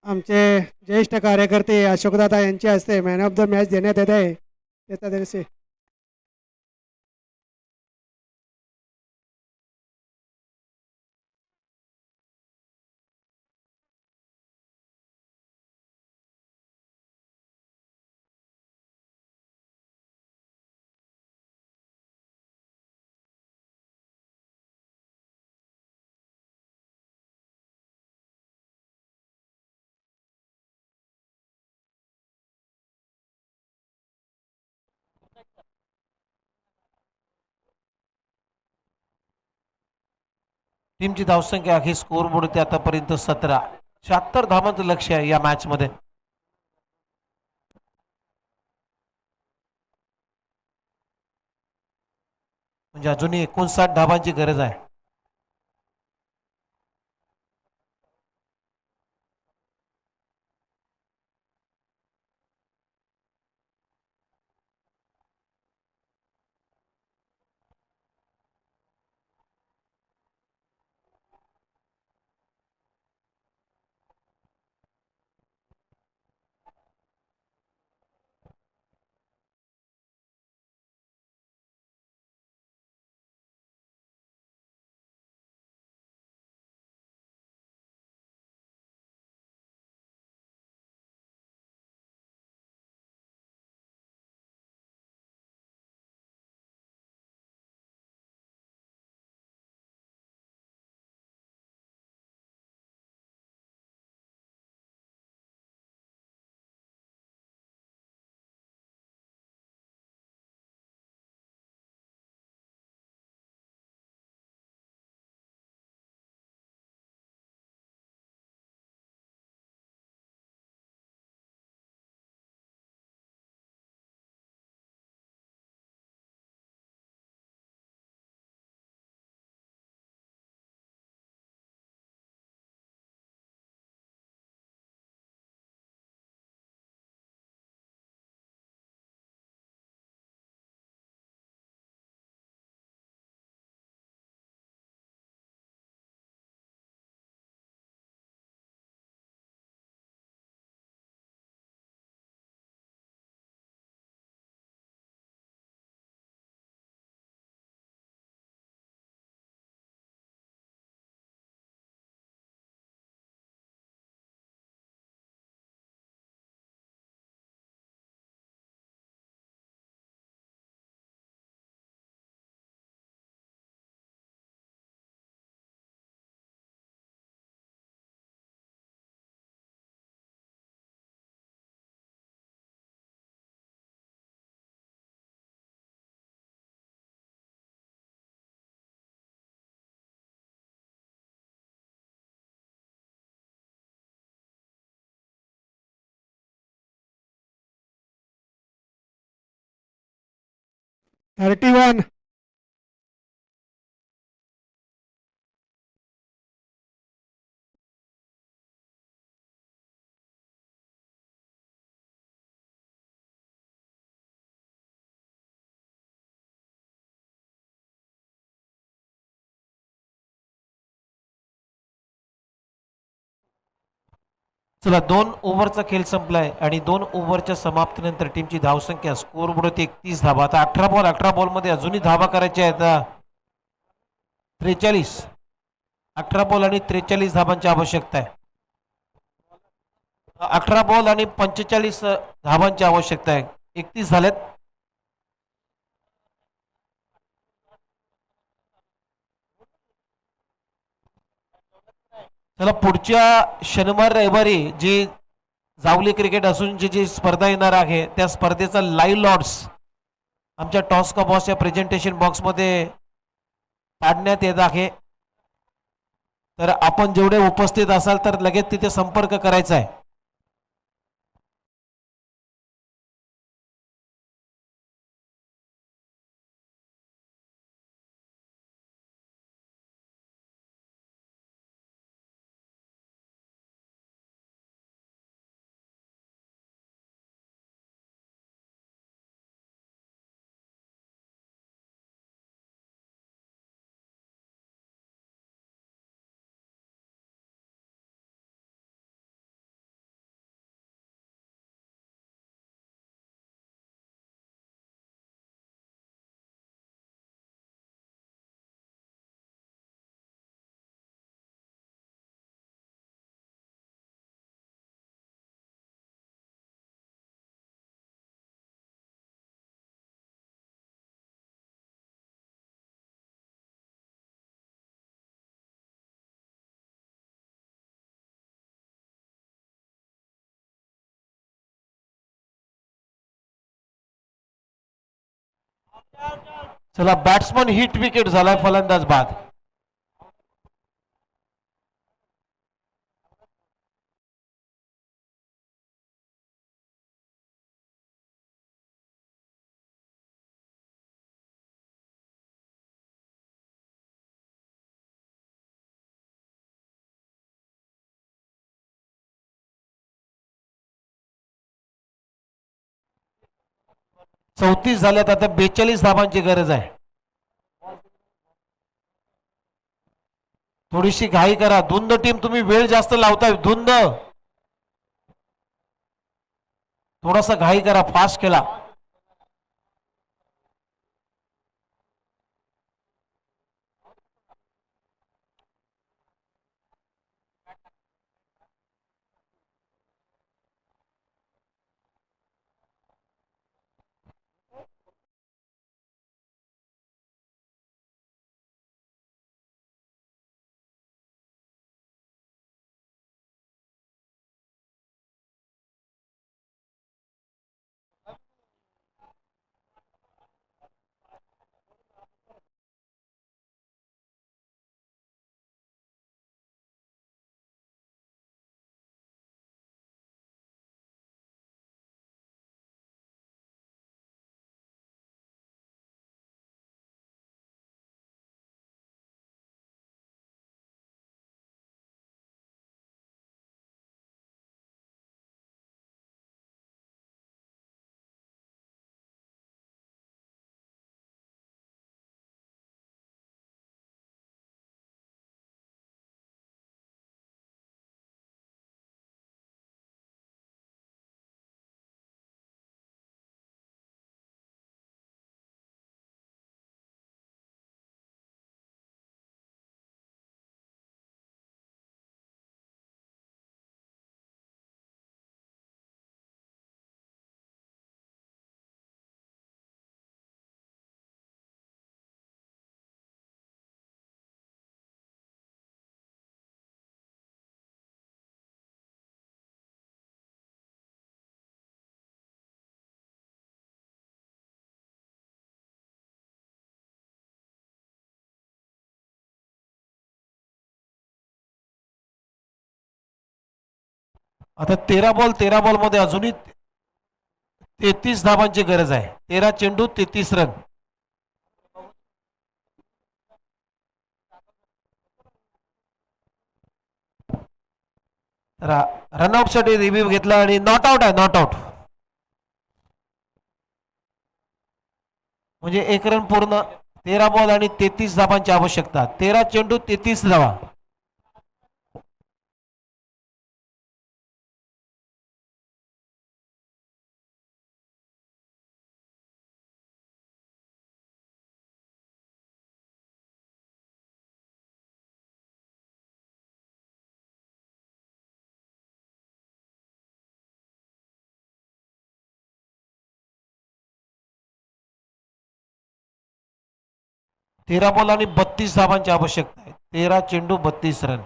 आमचे ज्येष्ठ कार्यकर्ते अशोकदादा यांच्या हस्ते मॅन ऑफ द मॅच देण्यात येत आहे. त्याच्या दिवशी टीमची धावसंख्या आहे स्कोर बोर्ड ते आतापर्यंत 17. 76 धावांचं लक्ष आहे या मॅच मध्ये. म्हणजे अजूनही 59 धावांची गरज आहे. 31. चला 2 ओव्हरचा खेळ संपलाय आणि 2 ओव्हरच्या समाप्तीनंतर टीमची धावसंख्या स्कोर बोर्ड 31 धावा. आता 18 बॉल मध्ये अजूनही धावा करायच्या आहेत. 43 18 बॉल आणि 43 धावांची आवश्यकता आहे. 18 बॉल आणि 45 धावांची आवश्यकता आहे. 31 झाल्यात. चला पुढच्या शनिवार रविवारी जी जावली क्रिकेट असोसिएशनची जी स्पर्धा येणार आहे त्या स्पर्धेचा लाईव्ह लॉट्स आमच्या टॉस का बॉस या प्रेझेंटेशन बॉक्समध्ये पाडण्यात येत आहे. तर आपण जेवढे उपस्थित असाल तर लगेच तिथे संपर्क करायचा आहे. चला बॅट्समन हिट विकेट झालाय. फलंदाज बाद. चौतीस झाल्यात. आता 42 धावांची गरज आहे. थोडीशी घाई करा. धुंद टीम तुम्ही वेळ जास्त लावताय. धुंद थोडासा घाई करा. फास्ट खेळा. आता 13 बॉल मध्ये अजूनही 33 धावांची गरज आहे. 13 चेंडू 33 रन. रनआउट साठी रिव्ह्यू घेतला आणि नॉट आउट आहे, नॉट आउट. म्हणजे एक रन पूर्ण. 13 बॉल आणि 33 धाबांची आवश्यकता. 13 चेंडू 33 धावा. तेरा बॉल आणि 32 धाबांची आवश्यकता आहे. 13 चेंडू 32 रन.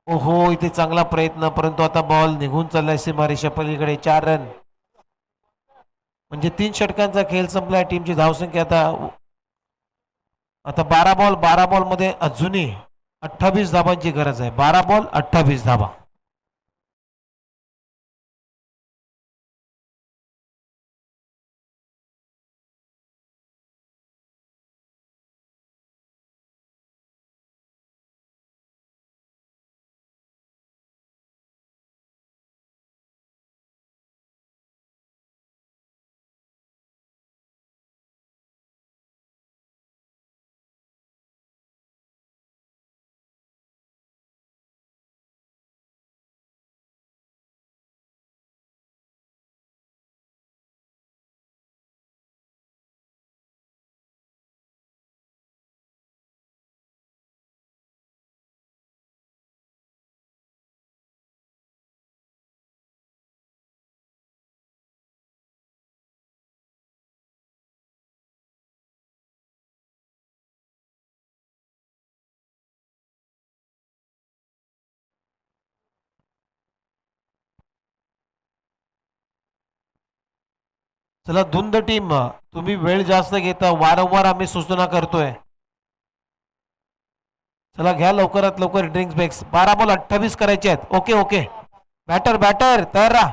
ओहो, इथे चांगला प्रयत्न, परंतु आता बॉल निघून चाललाय सीमारेषा पलीकडे. 4 रन म्हणजे 3 षटकांचा खेळ संपलाय. टीमची धावसंख्या आता 12 बॉल मध्ये अजूनही 28 धाबांची गरज आहे. 12 बॉल 28 धाबा. चला धुंद टीम, तुम्ही वेळ जास्त घेता, वारंवार आम्ही सूचना करतोय. चला घ्या लवकरात लवकर ड्रिंक्स ब्रेक्स. 12 बॉल 28 करायचे आहेत. Okay okay. बॅटर बॅटर तयार राहा.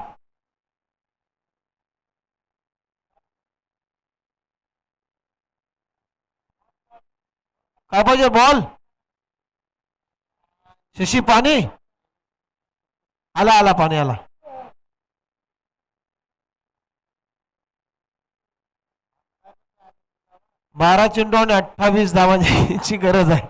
काय पाहिजे बॉल? शशी पाणी आला, आला पाणी आला. बारा चेंडू आणि 28 धावांची गरज आहे.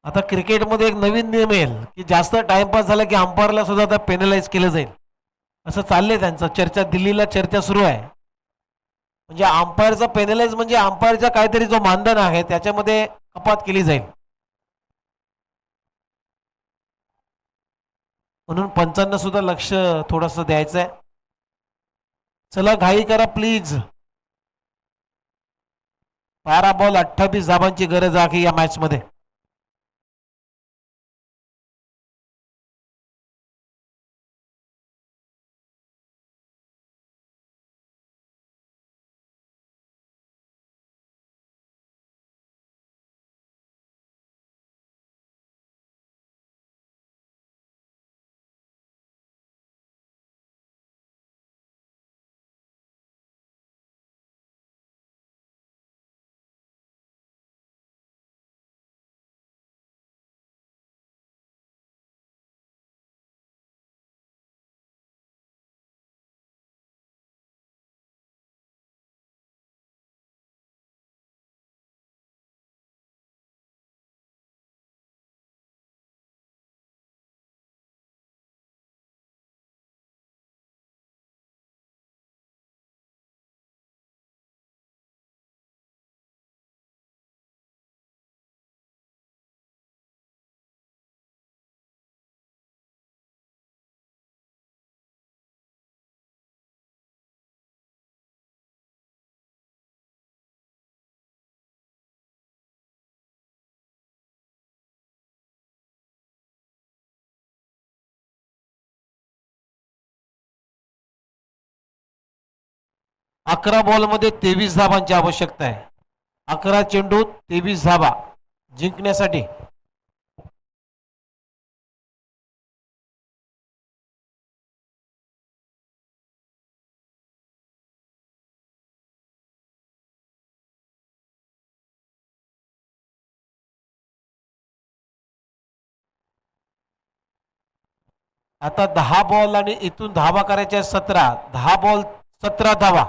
आता क्रिकेटमध्ये एक नवीन नियम येईल की जास्त टाइमपास झाला की अंपायरला सुद्धा आता पेनलाइज केलं जाईल. असं चाललंय त्यांचं. चर्चा दिल्लीला चर्चा सुरू आहे. म्हणजे अंपायरचा पेनलाइज म्हणजे अंपायरचा काहीतरी जो मानधन आहे त्याच्यामध्ये कपात केली जाईल. म्हणून पंचांना सुद्धा लक्ष थोडंसं द्यायचं आहे. चला घाई करा प्लीज. 12 बॉल 28 धाबांची गरज आहे या मॅच मध्ये. अकरा बॉल मध्ये 23 धाबांची आवश्यकता आहे. 11 चेंडू 23 धाबा जिंकण्यासाठी. आता 10 बॉल आणि इथून धावा करायच्या 17. 10 बॉल 17 धावा.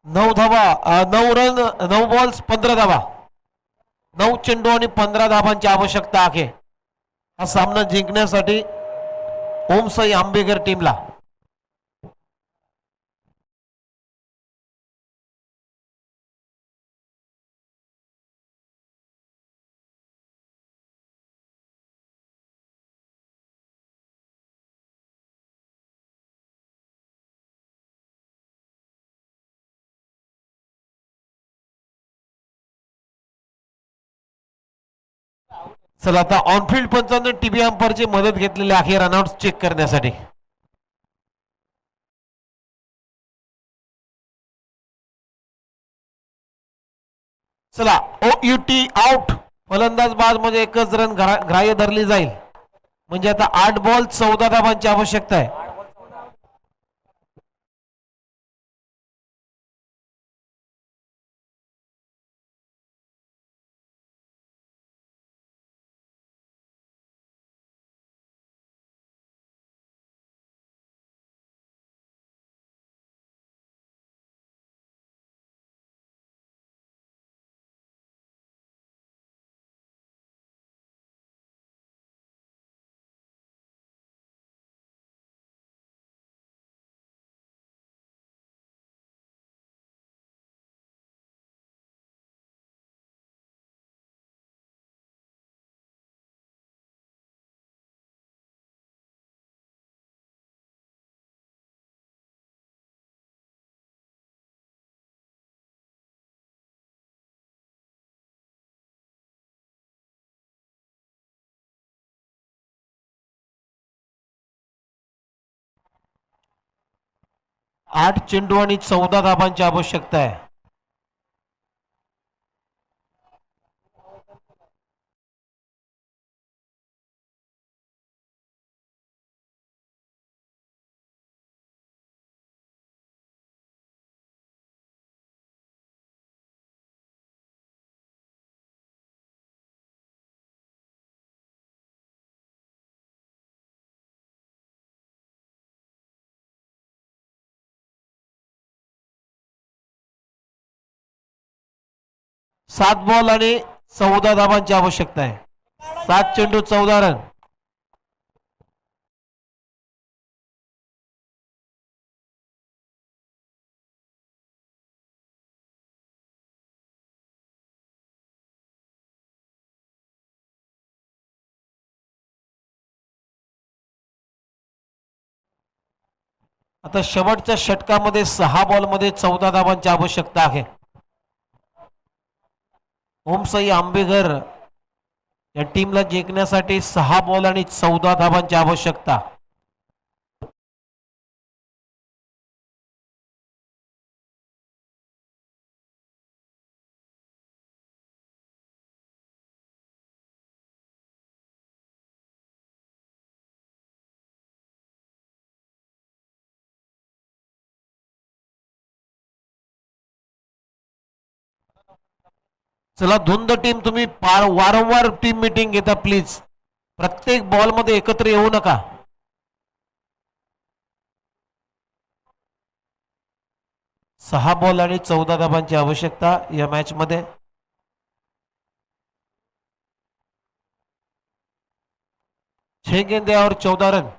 नऊ धावा 9 रन 9 बॉल्स 15 धावा. 9 चेंडू आणि 15 धावांची आवश्यकता आहे हा सामना जिंकण्यासाठी ओमसाई आंबेकर टीमला. चला आता ऑनफिल्ड पंचांनी टीव्ही अंपायरची मदत घेतलेली आहे रनआउट चेक करण्यासाठी. चला OUT आउट. फलंदाज बाद मध्ये एकच रन ग्राह्य धरली जाईल. म्हणजे आता 8 बॉल 14 धावांची आवश्यकता आहे. आठ चेंडू आणि 14 धाबांची आवश्यकता आहे. सात बॉल आणि 14 धाबांची आवश्यकता आहे. 7 चेंडू 14 रन. आता शेवटच्या षटकामध्ये 6 बॉल मध्ये 14 धाबांची आवश्यकता आहे. ओमसाई आंबेकर या टीमला जिंकण्यासाठी 6 बॉल आणि 14 धाबांची आवश्यकता. चला धुंद टीम तुम्ही वारंवार टीम मीटिंग घेता प्लीज. प्रत्येक बॉल मध्ये एकत्र येऊ नका. सहा बॉल आणि 14 धाबांची आवश्यकता या मॅच मध्ये. 6 गेंदे और 14 रन.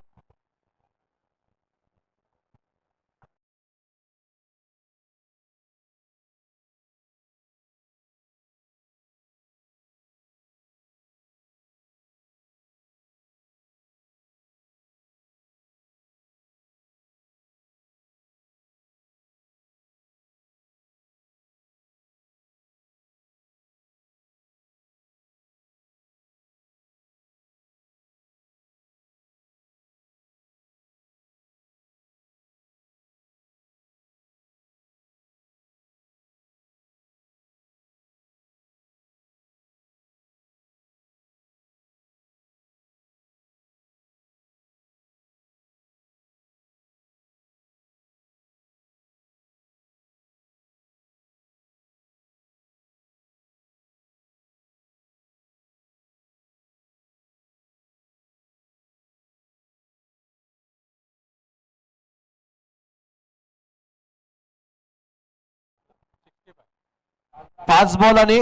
5 बॉल आणि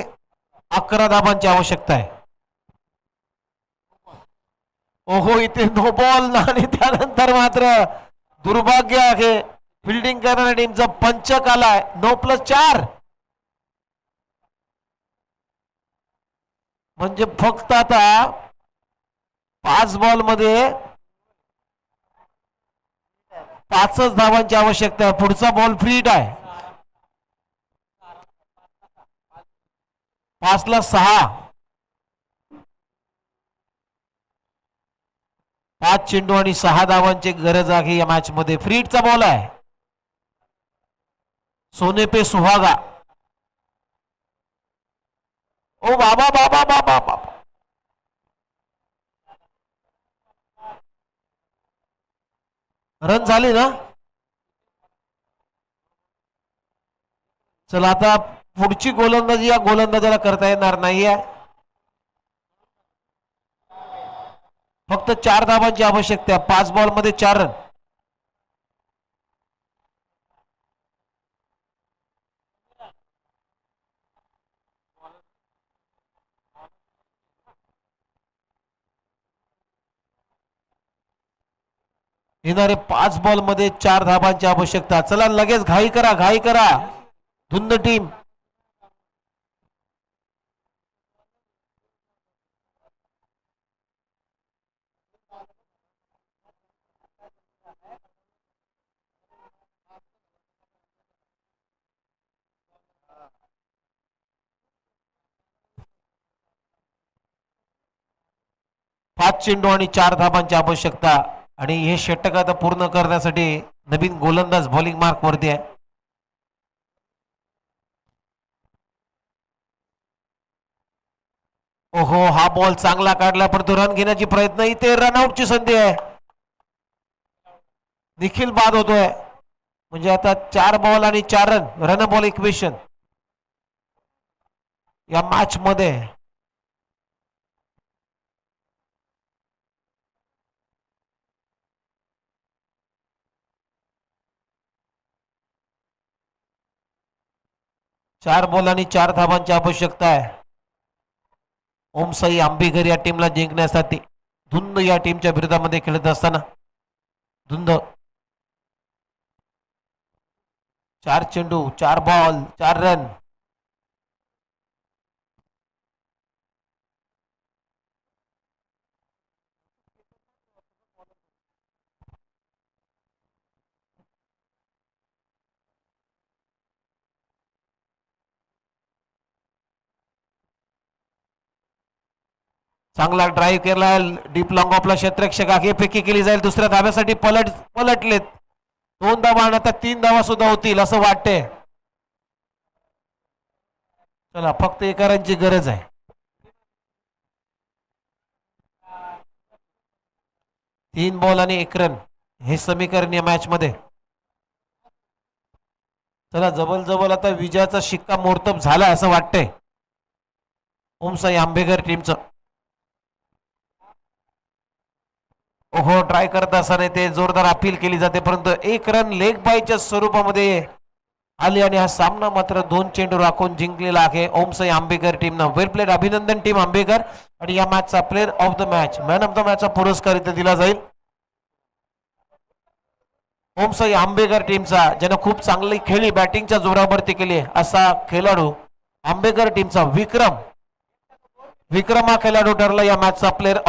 11 धाबांची आवश्यकता आहे. ओहो इथे नो बॉल आणि त्यानंतर मात्र दुर्भाग्य आहे फिल्डिंग करणाऱ्या टीमचा पंचक आलाय 9+4 म्हणजे फक्त आता 5 बॉल मध्ये 5च धावांची आवश्यकता आहे. पुढचा बॉल फ्री हिट आहे. 5ला 6 5 चेंडू आणि 6 धावांची गरज आहे या मॅच मध्ये. फ्री हिटचा बॉल आहे. सोने पे सुहागा. ओ बाबा बाबा बाबा बाबा रन झाले ना. चला आता पुढची गोलंदाजी या गोलंदाजाला करता येणार नाहीये. फक्त 4 धाबांची आवश्यकता आहे. 5 बॉल मध्ये 4 रन. येणारे 5 बॉल मध्ये 4 धाबांची आवश्यकता. चला लगेच घाई करा घाई करा धुंद टीम. पाच चेंडू आणि 4 धाबांची आवश्यकता आणि हे षटक आता पूर्ण करण्यासाठी नवीन गोलंदाज बॉलिंग मार्क वरती आहे. ओहो हा बॉल चांगला काढला पण तो रन घेण्याची प्रयत्न. इथे रनआउटची संधी आहे. निखिल बाद होतोय म्हणजे आता 4 बॉल आणि 4 रन रन बॉल इक्वेशन या मॅच मध्ये. चार बॉल आणि 4 धाबांची आवश्यकता आहे ओमसाई आंबेकर या टीमला जिंकण्यासाठी. धुंद या टीमच्या विरोधामध्ये खेळत असताना धुंद 4 चेंडू 4 बॉल 4 रन. चांगला ड्राईव्ह केला डीप लॉंग ऑफला क्षेत्ररक्षक आगेफेकी केली जाईल. दुसऱ्या धाब्यासाठी पलटलेत. 2 धावा आणि आता 3 धावा सुद्धा होतील असं वाटते. चला फक्त 1 रनची गरज आहे. तीन बॉल आणि 1 रन हे समीकरण या मॅच मध्ये. चला जवळ आता विजयाचा शिक्का मोडतब झाला असं वाटतंय ओमसाई आंबेकर टीमचं. ओहो ट्राय करत असताना ते जोरदार अपील केली जाते परंतु 1 रन लेग बायच्या स्वरूपामध्ये आले आणि हा सामना मात्र 2 चेंडू राखून जिंकलेला आहे ओमसाई आंबेकर टीमनं. वेल प्लेड अभिनंदन टीम आंबेकर. आणि या मॅचचा player of the match man of the मॅचचा पुरस्कार इथे दिला जाईल ओमसाई आंबेकर टीमचा ज्यानं खूप चांगली खेळली बॅटिंगच्या जोरावरती केली असा खेळाडू आंबेकर टीमचा विक्रम हा खेळाडू ठरला या मॅचचा प्लेअर ऑफ